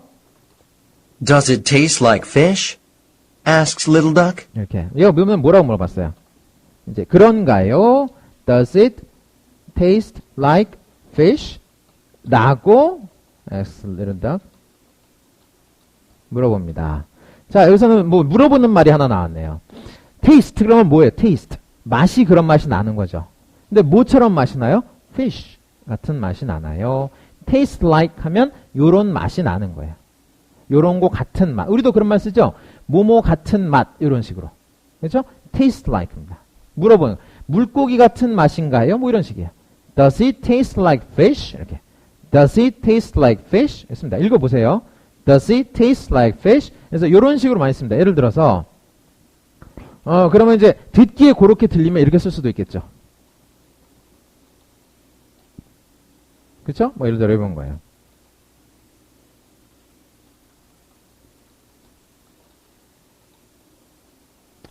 Does it taste like fish? asks Little Duck. 이렇게. 이거 보면 뭐라고 물어봤어요? 이제 그런가요? Does it taste like fish? 라고 asks Little Duck. 물어봅니다. 자, 여기서는 뭐 물어보는 말이 하나 나왔네요. taste 그러면 뭐예요? taste. 맛이 그런 맛이 나는 거죠. 근데 뭐처럼 맛이 나요? fish 같은 맛이 나나요? taste like 하면 요런 맛이 나는 거예요. 요런 거 같은 맛. 우리도 그런 말 쓰죠? 뭐뭐 같은 맛. 요런 식으로. 그렇죠? taste like입니다. 물어보는 물고기 같은 맛인가요? 뭐 이런 식이에요. Does it taste like fish? 이렇게. Does it taste like fish? 했습니다. 읽어보세요. Does it taste like fish? 그래서 요런 식으로 많이 씁니다. 예를 들어서 그러면 이제 듣기에 그렇게 들리면 이렇게 쓸 수도 있겠죠. 그쵸? 뭐 예를 들어 해본 거예요.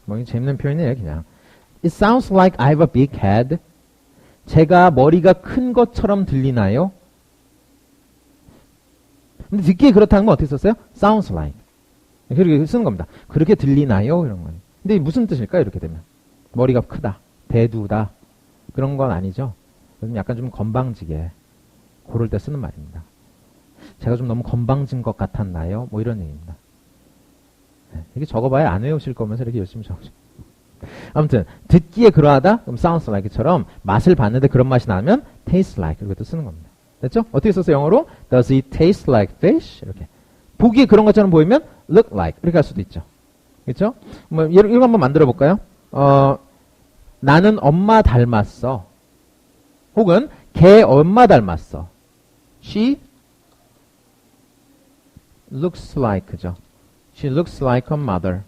뭐 재밌는 표현이에요, 그냥. It sounds like I have a big head. 제가 머리가 큰 것처럼 들리나요? 근데 듣기에 그렇다는 건 어떻게 썼어요? Sounds like. 그렇게 쓰는 겁니다. 그렇게 들리나요? 이런 거예요. 근데 무슨 뜻일까요? 이렇게 되면. 머리가 크다. 대두다. 그런 건 아니죠. 약간 좀 건방지게. 고를 때 쓰는 말입니다. 제가 좀 너무 건방진 것 같았나요? 뭐 이런 얘기입니다. 이렇게 적어봐야 안 외우실 거면서 이렇게 열심히 적으시죠. 아무튼 듣기에 그러하다? 그럼 sounds like처럼 맛을 봤는데 그런 맛이 나면 taste like 이렇게 또 쓰는 겁니다. 됐죠? 어떻게 썼어요? 영어로? Does it taste like fish? 이렇게. 보기에 그런 것처럼 보이면 look like 이렇게 할 수도 있죠. 그렇죠? 뭐 이거 한번 만들어 볼까요? 나는 엄마 닮았어. 혹은 걔 엄마 닮았어. She looks like죠. She looks like her mother.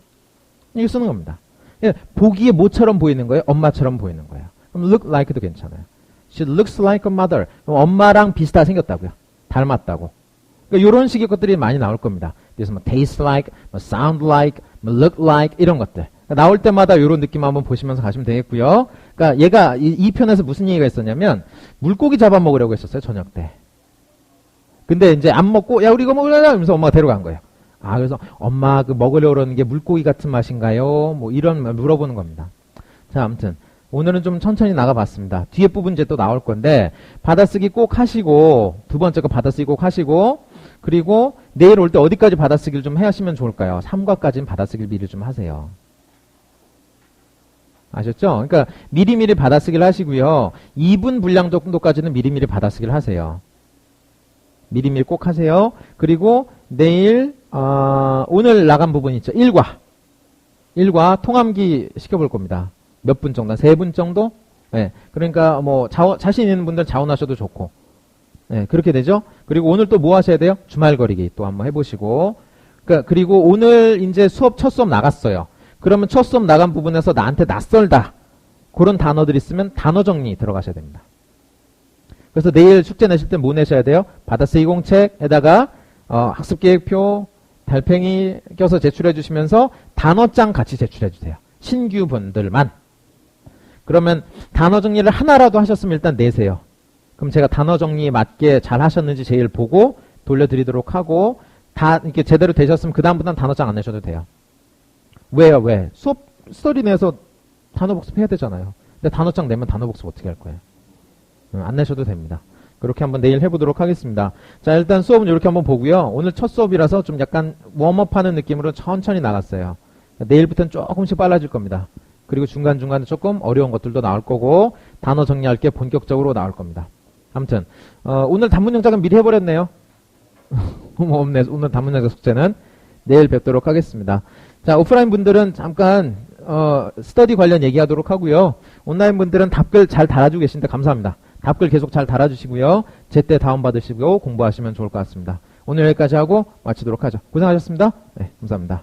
이렇게 쓰는 겁니다. 예, 보기에 뭐처럼 보이는 거예요? 엄마처럼 보이는 거예요. 그럼 look like도 괜찮아요. She looks like her mother. 그럼 엄마랑 비슷하게 생겼다고요. 닮았다고. 그러니까 이런 식의 것들이 많이 나올 겁니다. 그래서 뭐 taste like, 뭐 sound like, 뭐 look like 이런 것들. 그러니까 나올 때마다 이런 느낌 한번 보시면서 가시면 되겠고요. 그러니까 얘가 이 편에서 무슨 얘기가 있었냐면 물고기 잡아먹으려고 했었어요. 저녁 때. 근데 이제 안 먹고 야 우리 이거 먹으려고 하면서 엄마가 데려간 거예요. 아 그래서 엄마 그 먹으려고 그러는 게 물고기 같은 맛인가요? 뭐 이런 물어보는 겁니다. 자 아무튼 오늘은 좀 천천히 나가봤습니다. 뒤에 부분 이제 또 나올 건데 받아쓰기 꼭 하시고 두 번째 거 받아쓰기 꼭 하시고 그리고 내일 올 때 어디까지 받아쓰기를 좀 하시면 좋을까요? 3과까지는 받아쓰기를 미리 좀 하세요. 아셨죠? 그러니까 미리미리 받아쓰기를 하시고요. 2분 분량 정도까지는 미리미리 받아쓰기를 하세요. 미리미리 꼭 하세요. 그리고 내일 오늘 나간 부분 있죠. 1과 통함기 시켜볼 겁니다. 몇 분 정도? 3분 정도? 네. 그러니까 뭐 자신 있는 분들 자원하셔도 좋고 네, 그렇게 되죠. 그리고 오늘 또 뭐 하셔야 돼요? 주말거리기 또 한번 해보시고 그리고 오늘 이제 첫 수업 나갔어요. 그러면 첫 수업 나간 부분에서 나한테 낯설다 그런 단어들 있으면 단어 정리 들어가셔야 됩니다. 그래서 내일 숙제 내실 때 뭐 내셔야 돼요? 받아쓰기 공책에다가 학습계획표, 달팽이 껴서 제출해 주시면서 단어장 같이 제출해 주세요. 신규 분들만. 그러면 단어 정리를 하나라도 하셨으면 일단 내세요. 그럼 제가 단어 정리에 맞게 잘 하셨는지 제일 보고 돌려드리도록 하고 다 이렇게 제대로 되셨으면 그 다음부터는 단어장 안 내셔도 돼요. 왜요? 왜? 수업 스토리 내서 단어 복습 해야 되잖아요. 근데 단어장 내면 단어 복습 어떻게 할 거예요? 안 내셔도 됩니다. 그렇게 한번 내일 해보도록 하겠습니다. 자, 일단 수업은 이렇게 한번 보고요. 오늘 첫 수업이라서 좀 약간 웜업하는 느낌으로 천천히 나갔어요. 내일부터는 조금씩 빨라질 겁니다. 그리고 중간중간에 조금 어려운 것들도 나올 거고 단어 정리할 게 본격적으로 나올 겁니다. 아무튼 오늘 단문 영작은 미리 해버렸네요. 뭐 없네. 오늘 단문 영작 숙제는 내일 뵙도록 하겠습니다. 자, 오프라인 분들은 잠깐 스터디 관련 얘기하도록 하고요. 온라인 분들은 답글 잘 달아주고 계신데 감사합니다. 답글 계속 잘 달아주시고요. 제때 다운받으시고 공부하시면 좋을 것 같습니다. 오늘 여기까지 하고 마치도록 하죠. 고생하셨습니다. 네, 감사합니다.